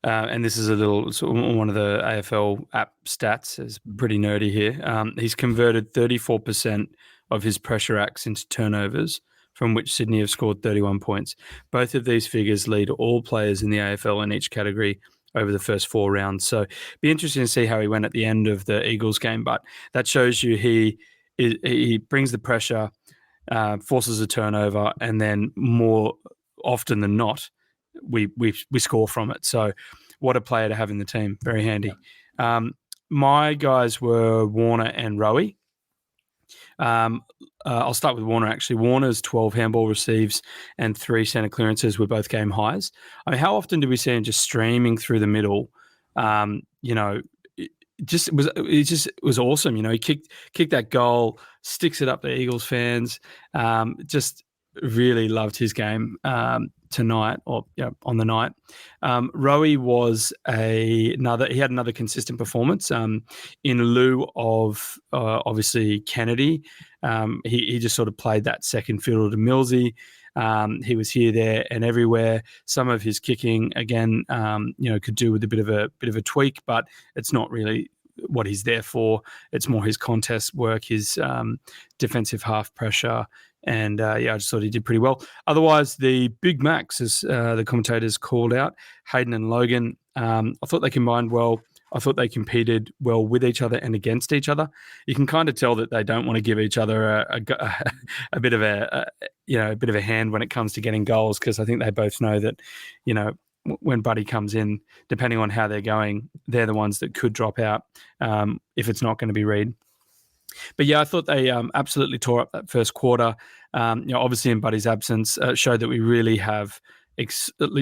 and this is one of the AFL app stats, is pretty nerdy here. He's converted 34% of his pressure acts into turnovers, from which Sydney have scored 31 points. Both of these figures lead all players in the AFL in each category over the first 4 rounds. So be interesting to see how he went at the end of the Eagles game. But that shows you he brings the pressure, forces a turnover, and then more often than not, we score from it. So what a player to have in the team. Very handy. My guys were Warner and Rowie. I'll start with Warner, actually. Warner's 12 handball receives and 3 centre clearances were both game highs. I mean, how often do we see him just streaming through the middle? It was awesome. He kicked that goal, sticks it up to Eagles fans. Just really loved his game tonight on the night. Rowie was he had another consistent performance in lieu of obviously Kennedy. He just sort of played that second fiddle to Millsy. He was here, there, and everywhere. Some of his kicking, again, could do with a bit of a tweak, but it's not really what he's there for. It's more his contest work, his defensive half pressure, and I just thought he did pretty well. Otherwise, the Big Macs, as the commentators called out, Hayden and Logan, I thought they combined well. I thought they competed well with each other and against each other. You can kind of tell that they don't want to give each other a bit of a hand when it comes to getting goals, because I think they both know that, when Buddy comes in, depending on how they're going, they're the ones that could drop out if it's not going to be Reed. But yeah, I thought they absolutely tore up that first quarter. Obviously in Buddy's absence, showed that we really have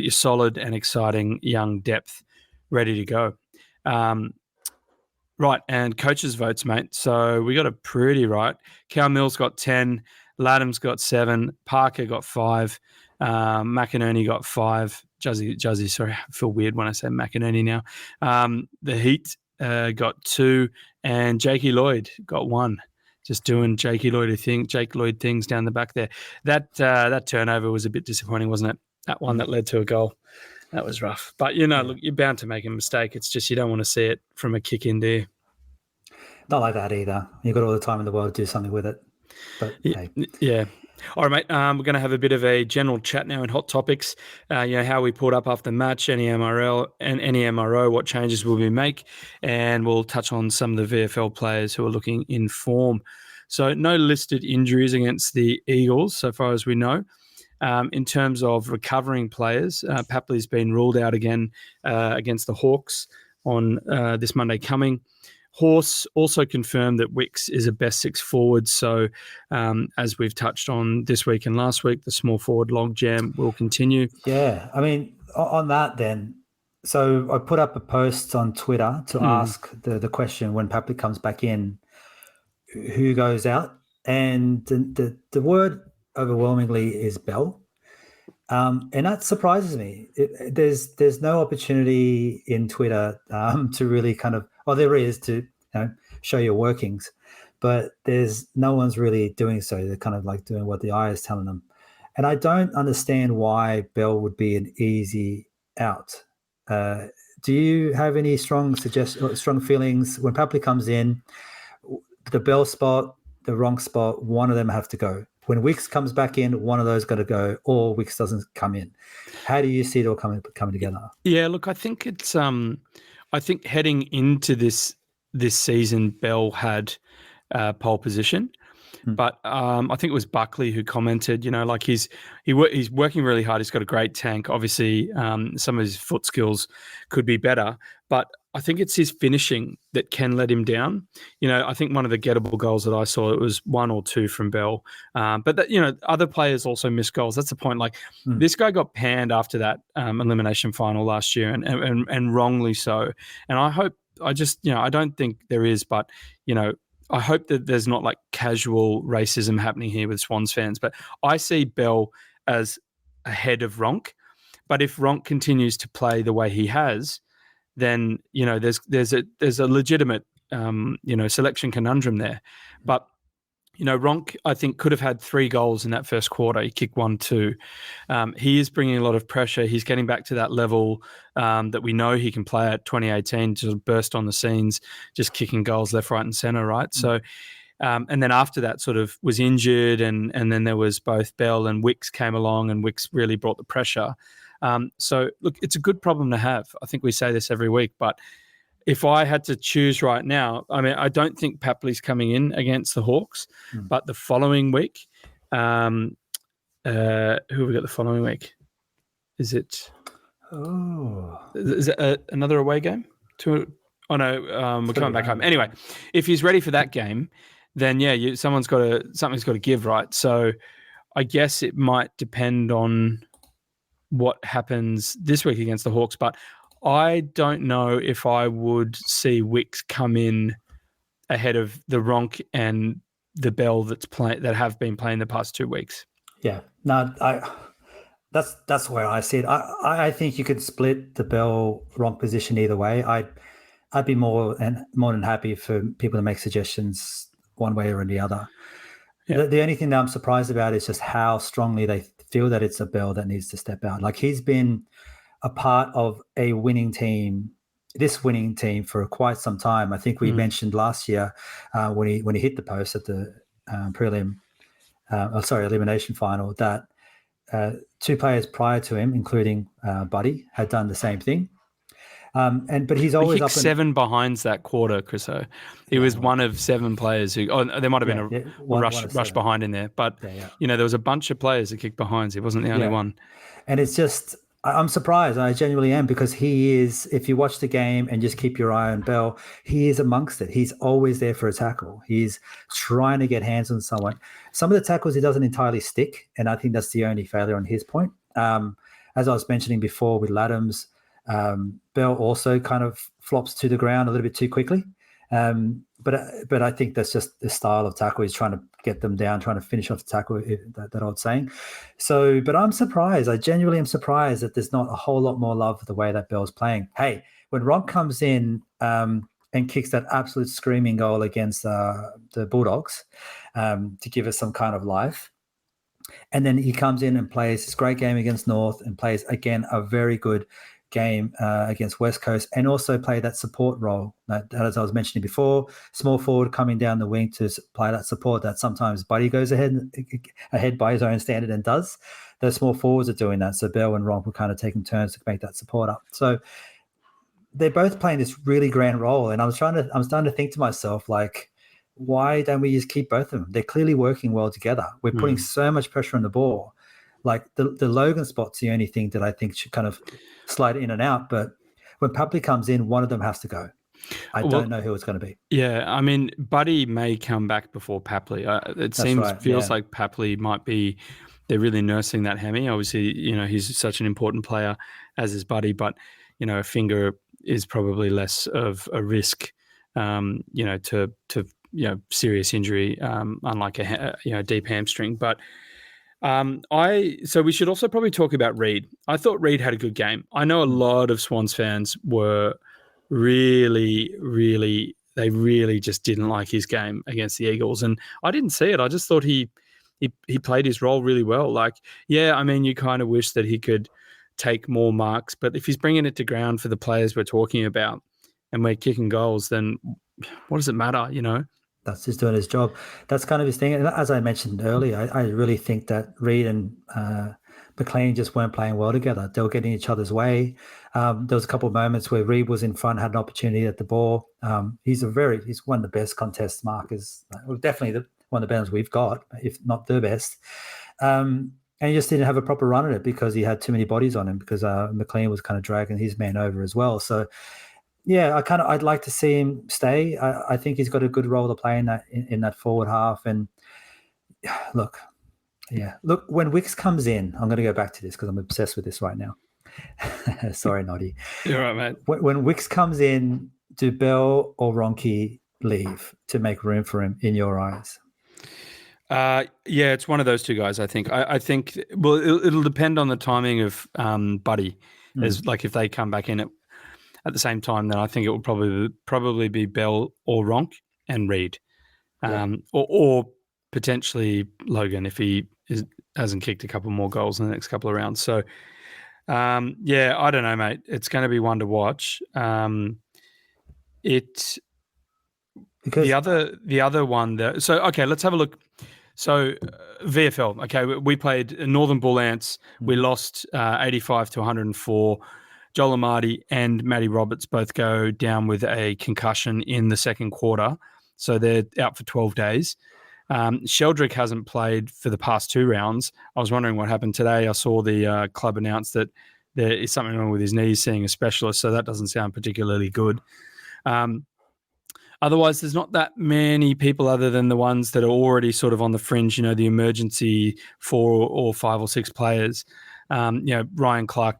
solid and exciting young depth ready to go. Right, and coaches' votes, mate. So we got it pretty right. Cal Mills got 10, Laddams got 7, Parker got 5, McInerney got 5. Juzzy, sorry, I feel weird when I say McInerney now. The Heat got 2, and Jakey Lloyd got 1. Just doing Jake Lloyd things down the back there. That turnover was a bit disappointing, wasn't it? That one that led to a goal. That was rough. But, look, you're bound to make a mistake. It's just you don't want to see it from a kick in there. Not like that either. You've got all the time in the world to do something with it. But hey. Yeah. All right, mate. We're going to have a bit of a general chat now in hot topics. How we pulled up after the match, any MRL and any MRO, what changes will we make, and we'll touch on some of the VFL players who are looking in form. So, no listed injuries against the Eagles, so far as we know. In terms of recovering players, Papley's been ruled out again against the Hawks on this Monday coming. Horse also confirmed that Wicks is a best 6 forward. So, as we've touched on this week and last week, the small forward logjam will continue. Yeah. I mean, on that then, so I put up a post on Twitter to ask the question when Papley comes back in, who goes out? And the word overwhelmingly is Bell. And that surprises me. There's no opportunity in Twitter to really kind of, there is to show your workings, but there's no one's really doing so. They're kind of like doing what the eye is telling them. And I don't understand why Bell would be an easy out. Do you have any strong feelings when Papley comes in? The Bell spot, the wrong spot, one of them have to go. When Wicks comes back in, one of those got to go, or Wicks doesn't come in. How do you see it all coming together? Yeah, look, I think it's I think heading into this season, Bell had pole position, but I think it was Buckley who commented, like he's working really hard. He's got a great tank. Obviously, some of his foot skills could be better, but I think it's his finishing that can let him down. I think one of the gettable goals that I saw, it was 1 or 2 from Bell. But that, other players also missed goals. That's the point. Like this guy got panned after that elimination final last year and wrongly so. And I don't think there is, but, I hope that there's not like casual racism happening here with Swans fans. But I see Bell as ahead of Ronk. But if Ronk continues to play the way he has, then there's a legitimate selection conundrum there. But Ronk, I think, could have had 3 goals in that first quarter. He kicked 1, 2. He is bringing a lot of pressure. He's getting back to that level that we know he can play at 2018, just burst on the scenes, just kicking goals left, right, and centre, right? So, and then after that, sort of was injured, and then there was both Bell and Wicks came along, and Wicks really brought the pressure. So, look, it's a good problem to have. I think we say this every week, but if I had to choose right now, I mean, I don't think Papley's coming in against the Hawks, but the following week, who have we got the following week? Is it another away game? We're coming back home. Anyway, if he's ready for that game, then something's got to give, right? So I guess it might depend on what happens this week against the Hawks, but I don't know if I would see Wicks come in ahead of the Ronk and the Bell that have been playing the past 2 weeks. Yeah, no, that's where I see it. I think you could split the Bell Ronk position either way. I'd be more than happy for people to make suggestions one way or the other. Yeah. The only thing that I'm surprised about is just how strongly they feel that it's a Bell that needs to step out. Like he's been a part of a winning team, this winning team for quite some time. I think we mentioned last year when he hit the post at the elimination final that 2 players prior to him, including Buddy, had done the same thing. But he's always up 7 behinds that quarter, Chriso. He was one of 7 players who. Oh, there might have been a rush behind in there, but there was a bunch of players that kicked behinds. He wasn't the only one. And it's just, I'm surprised. I genuinely am, because he is. If you watch the game and just keep your eye on Bell, he is amongst it. He's always there for a tackle. He's trying to get hands on someone. Some of the tackles he doesn't entirely stick, and I think that's the only failure on his point. As I was mentioning before with Laddams. Bell also kind of flops to the ground a little bit too quickly. But I think that's just the style of tackle. He's trying to get them down, trying to finish off the tackle, that old saying. So, but I'm surprised. I genuinely am surprised that there's not a whole lot more love for the way that Bell's playing. Hey, when Ronk comes in, and kicks that absolute screaming goal against the Bulldogs to give us some kind of life. And then he comes in and plays this great game against North and plays, again, a very good game against West Coast, and also play that support role that, as I was mentioning before, small forward coming down the wing to play that support that sometimes Buddy goes ahead by his own standard and does. The small forwards are doing that. So Bell and Ronk were kind of taking turns to make that support up. So they're both playing this really grand role. And I'm starting to think to myself, like, why don't we just keep both of them? They're clearly working well together. We're putting so much pressure on the ball. Like the Logan spot's the only thing that I think should kind of slide in and out. But when Papley comes in, one of them has to go. I don't know who it's going to be. Yeah, I mean, Buddy may come back before Papley. Feels like Papley might be. They're really nursing that hammy. Obviously, he's such an important player, as is Buddy. But a finger is probably less of a risk. To serious injury, unlike a deep hamstring. But so we should also probably talk about Reed. I thought Reed had a good game. I know a lot of Swans fans were really just didn't like his game against the Eagles, and I didn't see it. I just thought he played his role really well. Like, yeah, I mean, you kind of wish that he could take more marks, but if he's bringing it to ground for the players we're talking about and we're kicking goals, then what does it matter, That's just doing his job. That's kind of his thing. And as I mentioned earlier, I really think that Reed and McLean just weren't playing well together. They were getting each other's way. There was a couple of moments where Reed was in front, had an opportunity at the ball. He's one of the best contest markers. Well, definitely one of the best we've got, if not the best. And he just didn't have a proper run at it because he had too many bodies on him, because McLean was kind of dragging his man over as well. So, yeah, I'd like to see him stay. I think he's got a good role to play in that forward half. And look, when Wicks comes in, I'm going to go back to this because I'm obsessed with this right now. Sorry, Noddy. You're right, mate. When Wicks comes in, do Bell or Ronke leave to make room for him in your eyes? Yeah, it's one of those two guys, I think. I think, well, it'll depend on the timing of Buddy. As like if they come back in at the same time, then I think it will probably be Bell or Ronk and Reed, or potentially Logan if he hasn't kicked a couple more goals in the next couple of rounds. So, yeah, I don't know, mate. It's going to be one to watch. Because the other one that okay, let's have a look. So VFL, okay, we played Northern Bull Ants. We lost 85 to 104. Joel Amadi and Matty Roberts both go down with a concussion in the second quarter, so they're out for 12 days. Sheldrick hasn't played for the past two rounds. I was wondering what happened today. I saw the club announce that there is something wrong with his knees, seeing a specialist, so that doesn't sound particularly good. Otherwise, there's not that many people other than the ones that are already sort of on the fringe, the emergency 4 or 5 or 6 players. Ryan Clark,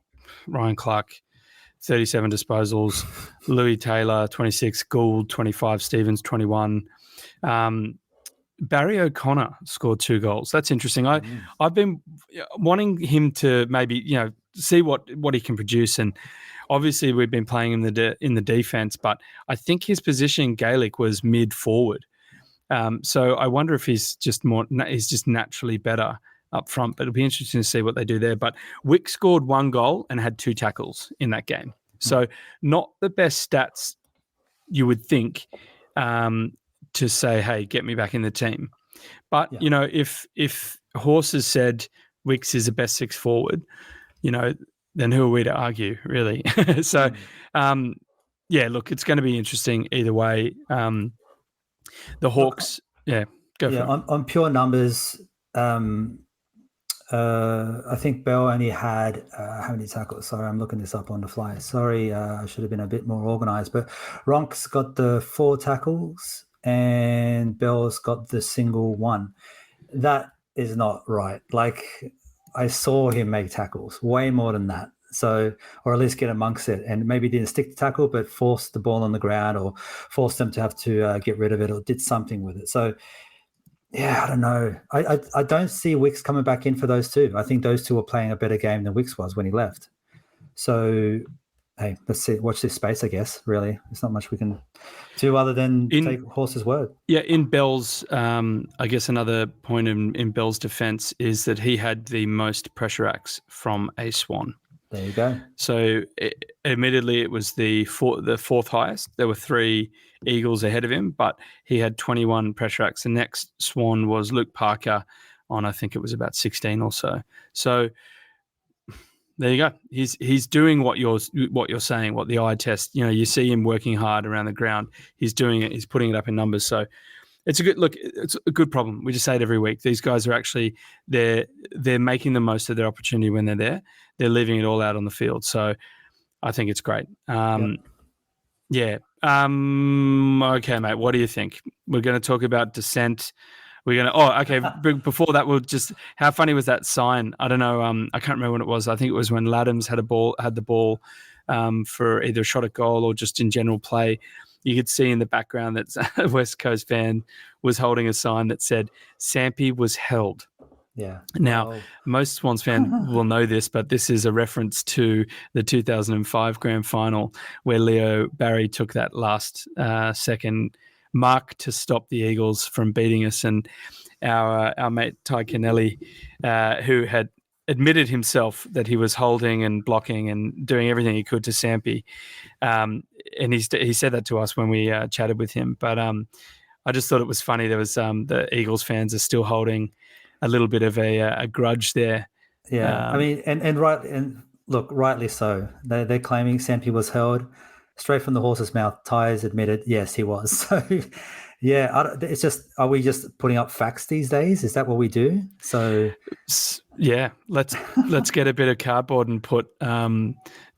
37 disposals. Louis Taylor, 26. Gould, 25. Stevens, 21. Barry O'Connor scored 2 goals. That's interesting. I've been wanting him to maybe, see what he can produce, and obviously we've been playing in the defense, but I think his position Gaelic was mid forward. So I wonder if he's just naturally better up front, but it'll be interesting to see what they do there. But Wick scored 1 goal and had 2 tackles in that game. So not the best stats you would think to say, hey, get me back in the team. But, if Horses said Wicks is the best 6 forward, then who are we to argue, really? So, look, it's going to be interesting either way. The Hawks, go for it. On pure numbers, I think Bell only had how many tackles? Sorry, I'm looking this up on the fly. Sorry, I should have been a bit more organised. But Ronk's got the 4 tackles and Bell's got the single 1. That is not right. Like, I saw him make tackles, way more than that. So, or at least get amongst it, and maybe didn't stick the tackle, but forced the ball on the ground or forced them to have to get rid of it or did something with it. So, yeah, I don't know. I don't see Wicks coming back in for those two. I think those two were playing a better game than Wicks was when he left. So, hey, let's see, watch this space, I guess, really. There's not much we can do other than take Horse's word. Yeah, in Bell's, I guess another point in Bell's defence is that he had the most pressure acts from a Swan. There you go. So, admittedly, it was the fourth highest. There were 3 Eagles ahead of him, but he had 21 pressure acts. The next Swan was Luke Parker on, I think it was about 16 or so. So, there you go. He's doing what you're saying, what the eye test. You see him working hard around the ground. He's doing it. He's putting it up in numbers. So it's a good look. It's a good problem. We just say it every week. These guys are actually they're making the most of their opportunity when they're there. They're leaving it all out on the field. So I think it's great. Yeah. Okay, mate. What do you think? We're going to talk about dissent. We're going to, okay. Before that, how funny was that sign? I don't know. I can't remember when it was. I think it was when Laddams had the ball for either a shot at goal or just in general play. You could see in the background that a West Coast fan was holding a sign that said, Sampi was held. Yeah. Now, most Swans fans will know this, but this is a reference to the 2005 grand final where Leo Barry took that last second mark to stop the Eagles from beating us, and our mate Ty Kennelly, who had admitted himself that he was holding and blocking and doing everything he could to Sampi, and he said that to us when we chatted with him. But I just thought it was funny. There was the Eagles fans are still holding a little bit of a grudge there. Yeah, I mean, and rightly so. They're claiming Sampi was held. Straight from the horse's mouth, Ty's admitted, yes, he was. So, yeah, it's just, are we just putting up facts these days? Is that what we do? So, yeah, let's get a bit of cardboard and put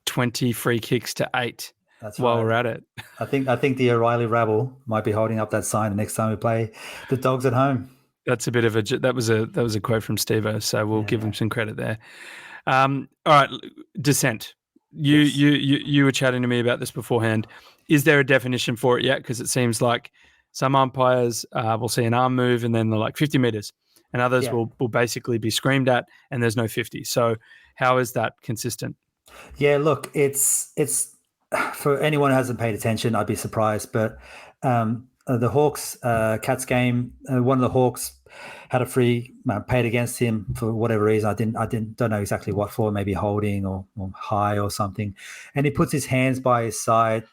20 free kicks to 8. That's while right. We're at it. I think the O'Reilly rabble might be holding up that sign the next time we play the Dogs at home. That's a bit of that was a quote from Steve-O, so we'll give him some credit there. All right, dissent. You were chatting to me about this beforehand. Is there a definition for it yet? Because it seems like some umpires will see an arm move and then they're like 50 meters, and others will basically be screamed at and there's no 50. So how is that consistent? Yeah, look, it's for anyone who hasn't paid attention, I'd be surprised, but the Hawks Cats game, one of the Hawks had a free paid against him for whatever reason. I don't know exactly what for, maybe holding or high or something. And he puts his hands by his side,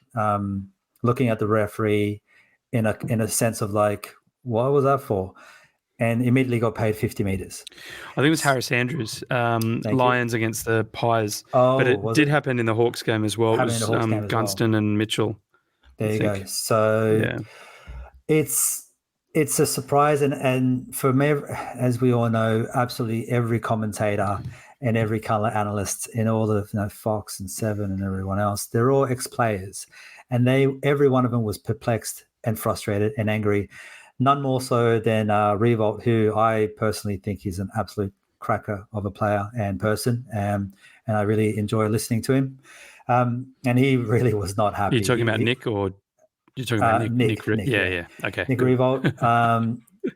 looking at the referee in a sense of like, what was that for? And immediately got paid 50 meters. I think it was Harris Andrews, Lions against the Pies. Oh, but it did happen in the Hawks game as well. It was Gunston and Mitchell. There you go. So it's a surprise, and for me, as we all know, absolutely every commentator and every colour analyst in all the Fox and Seven and everyone else, they're all ex-players, and every one of them was perplexed and frustrated and angry. None more so than Revolt, who I personally think is an absolute cracker of a player and person, and I really enjoy listening to him. And he really was not happy. Are you talking about Nick or you're talking about Nick? Yeah. Okay. Nick Revolt.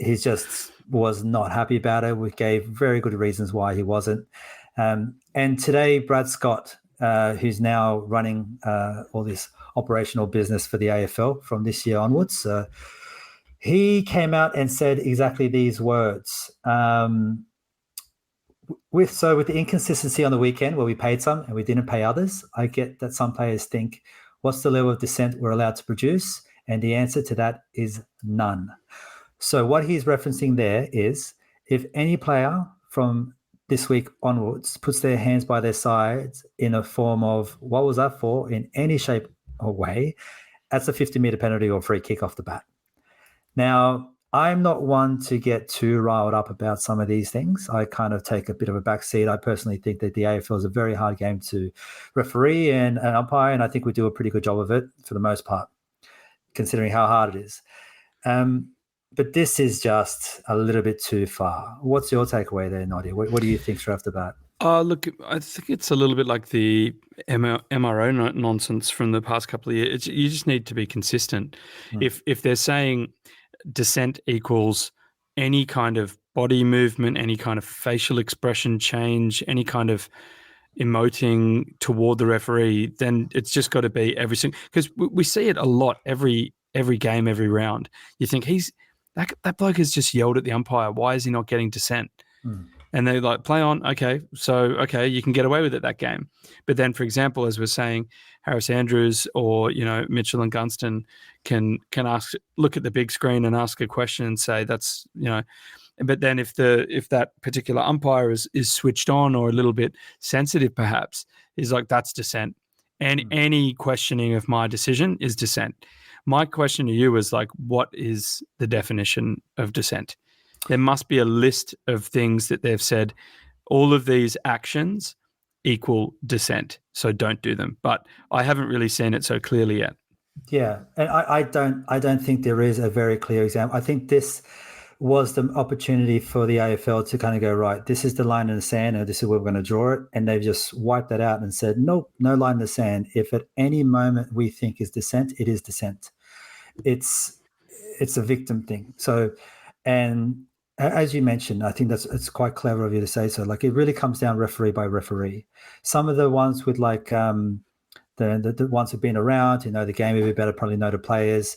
He just was not happy about it. We gave very good reasons why he wasn't. And today, Brad Scott, who's now running all this operational business for the AFL from this year onwards, he came out and said exactly these words. With the inconsistency on the weekend where we paid some and we didn't pay others, I get that some players think, what's the level of dissent we're allowed to produce? And the answer to that is none. So what he's referencing there is if any player from this week onwards puts their hands by their sides in a form of what was that for in any shape or way, that's a 50-meter penalty or free kick off the bat. Now, I'm not one to get too riled up about some of these things. I kind of take a bit of a backseat. I personally think that the AFL is a very hard game to referee and umpire, and I think we do a pretty good job of it for the most part, considering how hard it is. But this is just a little bit too far. What's your takeaway there, Noddy? What do you think straight off the bat? Look, I think it's a little bit like the MRO nonsense from the past couple of years. You just need to be consistent. If they're saying dissent equals any kind of body movement, any kind of facial expression change, any kind of emoting toward the referee, then it's just got to be every single, because we see it a lot every game, every round. You think that bloke has just yelled at the umpire. Why is he not getting dissent? And they're like, play on. Okay, you can get away with it that game. But then, for example, as we're saying, Harris Andrews or Mitchell and Gunston can look at the big screen and ask a question and say that's. But then if that particular umpire is switched on or a little bit sensitive, perhaps, is like, that's dissent. And any questioning of my decision is dissent. My question to you is like, what is the definition of dissent? There must be a list of things that they've said, all of these actions equal dissent, so don't do them. But I haven't really seen it so clearly yet. Yeah, and I don't think there is a very clear example. I think this was the opportunity for the AFL to kind of go, right, this is the line in the sand, and this is where we're going to draw it. And they've just wiped that out and said, nope, no line in the sand. If at any moment we think is dissent, it is dissent. It's a victim thing. So, and as you mentioned, I think it's quite clever of you to say so. Like, it really comes down referee by referee. Some of the ones with like the ones who've been around, the game a bit better, probably know the players.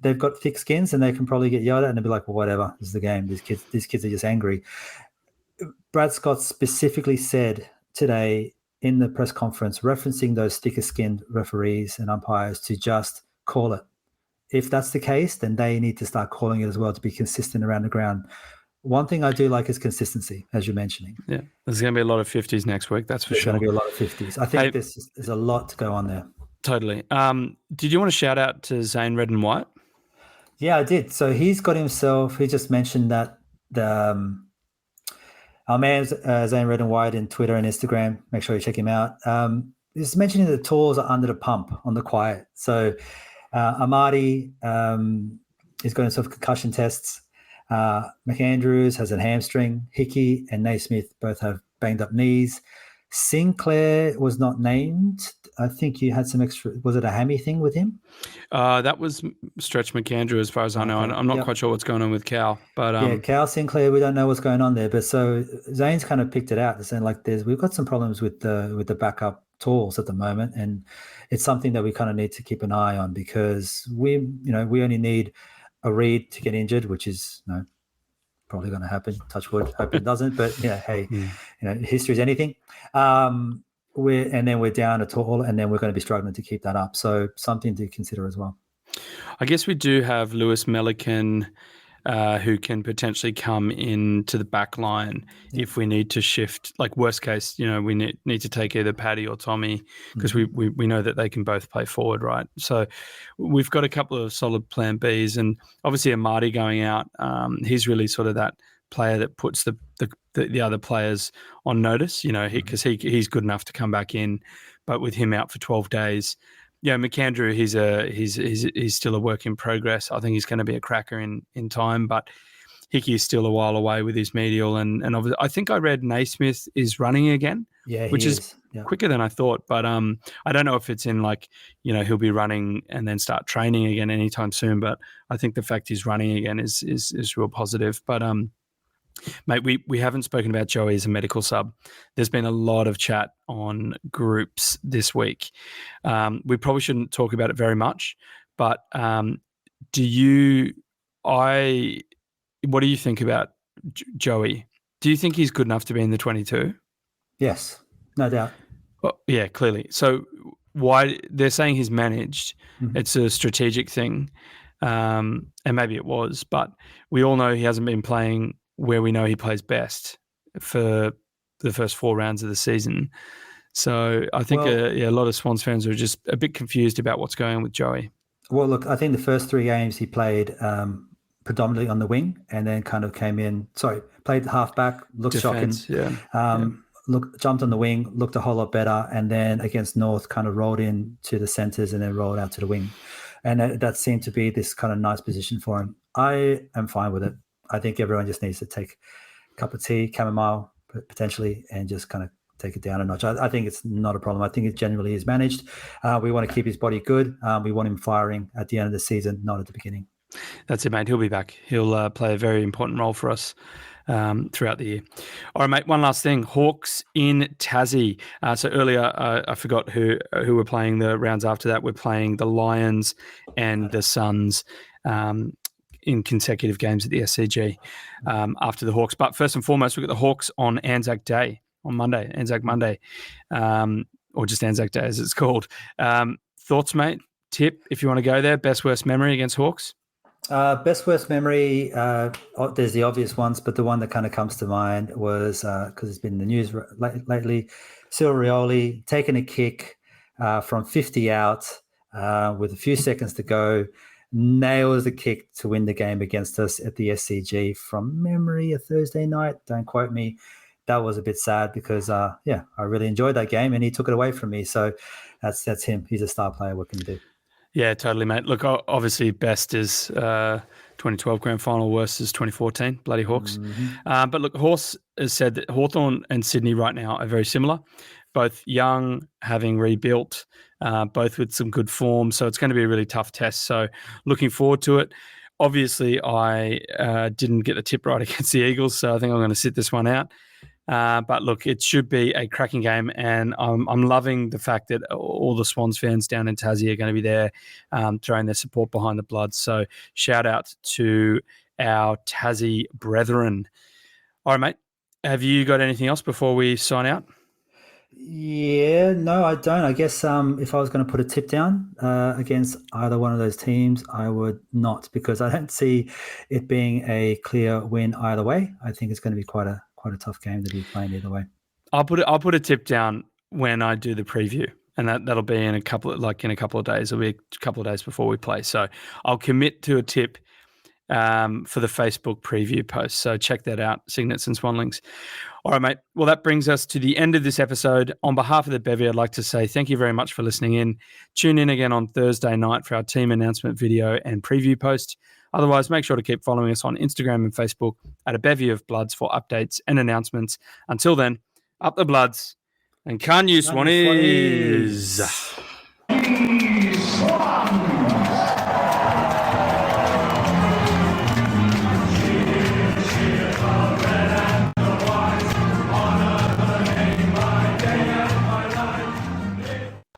They've got thick skins and they can probably get yelled at and they'll be like, well, whatever, this is the game. These kids are just angry. Brad Scott specifically said today in the press conference, referencing those thicker skinned referees and umpires, to just call it. If that's the case, then they need to start calling it as well, to be consistent around the ground. One thing I do like is consistency, as you're mentioning. Yeah, there's going to be a lot of 50s next week, that's for sure. There's going to be a lot of 50s. I think there's a lot to go on there. Totally. Did you want to shout out to Zane Redden-White? Yeah, I did. So he just mentioned that our man Zane Redden-White in Twitter and Instagram, make sure you check him out. He's mentioning that the tools are under the pump on the quiet. So Amadi is going to concussion tests. McAndrews has a hamstring. Hickey and Naismith both have banged up knees. Sinclair was not named. I think you had some extra. Was it a hammy thing with him? That was Stretch McAndrew, as far as I know. I'm not quite sure what's going on with Cal, but Cal Sinclair, we don't know what's going on there. But so Zane's kind of picked it out, saying like, we've got some problems with the backup tools at the moment, and it's something that we kind of need to keep an eye on, because we only need a Reed to get injured, which is probably going to happen. Touch wood, hope it doesn't. But hey, history is anything. We're down a tool, and then we're going to be struggling to keep that up. So something to consider as well. I guess we do have Lewis Melican, who can potentially come into the back line if we need to shift. Like, worst case, we need to take either Paddy or Tommy, because we know that they can both play forward, right? So we've got a couple of solid plan Bs, and obviously Amadi going out, he's really sort of that player that puts the other players on notice, because he's good enough to come back in, but with him out for 12 days, McAndrew, he's still a work in progress. I think he's going to be a cracker in time, but Hickey is still a while away with his medial, and obviously, I think I read Naismith is running again, which is quicker than I thought. But I don't know if it's in he'll be running and then start training again anytime soon. But I think the fact he's running again is real positive. But mate, we haven't spoken about Joey as a medical sub. There's been a lot of chat on groups this week. We probably shouldn't talk about it very much, but what do you think about Joey? Do you think he's good enough to be in the 22? Yes, no doubt. Well, yeah, clearly. So why they're saying he's managed? It's a strategic thing, and maybe it was, but we all know he hasn't been playing where we know he plays best for the first 4 rounds of the season. So I think a lot of Swans fans are just a bit confused about what's going on with Joey. Well, look, I think the first 3 games he played predominantly on the wing, and then kind of played halfback, looked Defense, shocking. Jumped on the wing, looked a whole lot better, and then against North kind of rolled in to the centres and then rolled out to the wing. And that seemed to be this kind of nice position for him. I am fine with it. I think everyone just needs to take a cup of tea, chamomile potentially, and just kind of take it down a notch. I think it's not a problem. I think it generally is managed. We want to keep his body good. We want him firing at the end of the season, not at the beginning. That's it, mate. He'll be back. He'll play a very important role for us throughout the year. All right, mate, one last thing. Hawks in Tassie. So earlier, I forgot who were playing the rounds after that. We're playing the Lions and the Suns in consecutive games at the SCG after the Hawks. But first and foremost, we've got the Hawks on Anzac Day, on Monday, Anzac Monday, or just Anzac Day as it's called. Thoughts, mate? Tip, if you want to go there, best, worst memory against Hawks? Best worst memory, there's the obvious ones, but the one that kind of comes to mind was, because it's been in the news lately, Silverioli taking a kick from 50 out with a few seconds to go, nails the kick to win the game against us at the SCG from memory, a Thursday night. Don't quote me. That was a bit sad because, I really enjoyed that game and he took it away from me. So that's him. He's a star player. What can you do? Yeah, totally, mate. Look, obviously best is 2012 grand final, worst is 2014, bloody Hawks. Mm-hmm. But look, Horse has said that Hawthorn and Sydney right now are very similar, both young, having rebuilt, both with some good form. So it's going to be a really tough test. So looking forward to it. Obviously, I didn't get the tip right against the Eagles, so I think I'm going to sit this one out. But look, it should be a cracking game, and I'm loving the fact that all the Swans fans down in Tassie are going to be there, throwing their support behind the Bloods. So shout out to our Tassie brethren. All right, mate. Have you got anything else before we sign out? Yeah, no, I don't. I guess if I was going to put a tip down against either one of those teams, I would not, because I don't see it being a clear win either way. I think it's going to be quite a tough game to be playing either way. I'll put a tip down when I do the preview, and that'll be in a couple of days. It'll be a couple of days before we play. So I'll commit to a tip for the Facebook preview post. So check that out, Signets and Swanlings. All right, mate. Well, that brings us to the end of this episode. On behalf of the Bevy, I'd like to say thank you very much for listening in. Tune in again on Thursday night for our team announcement video and preview post. Otherwise, make sure to keep following us on Instagram and Facebook at A Bevy of Bloods for updates and announcements. Until then, up the Bloods, and can you Swannies?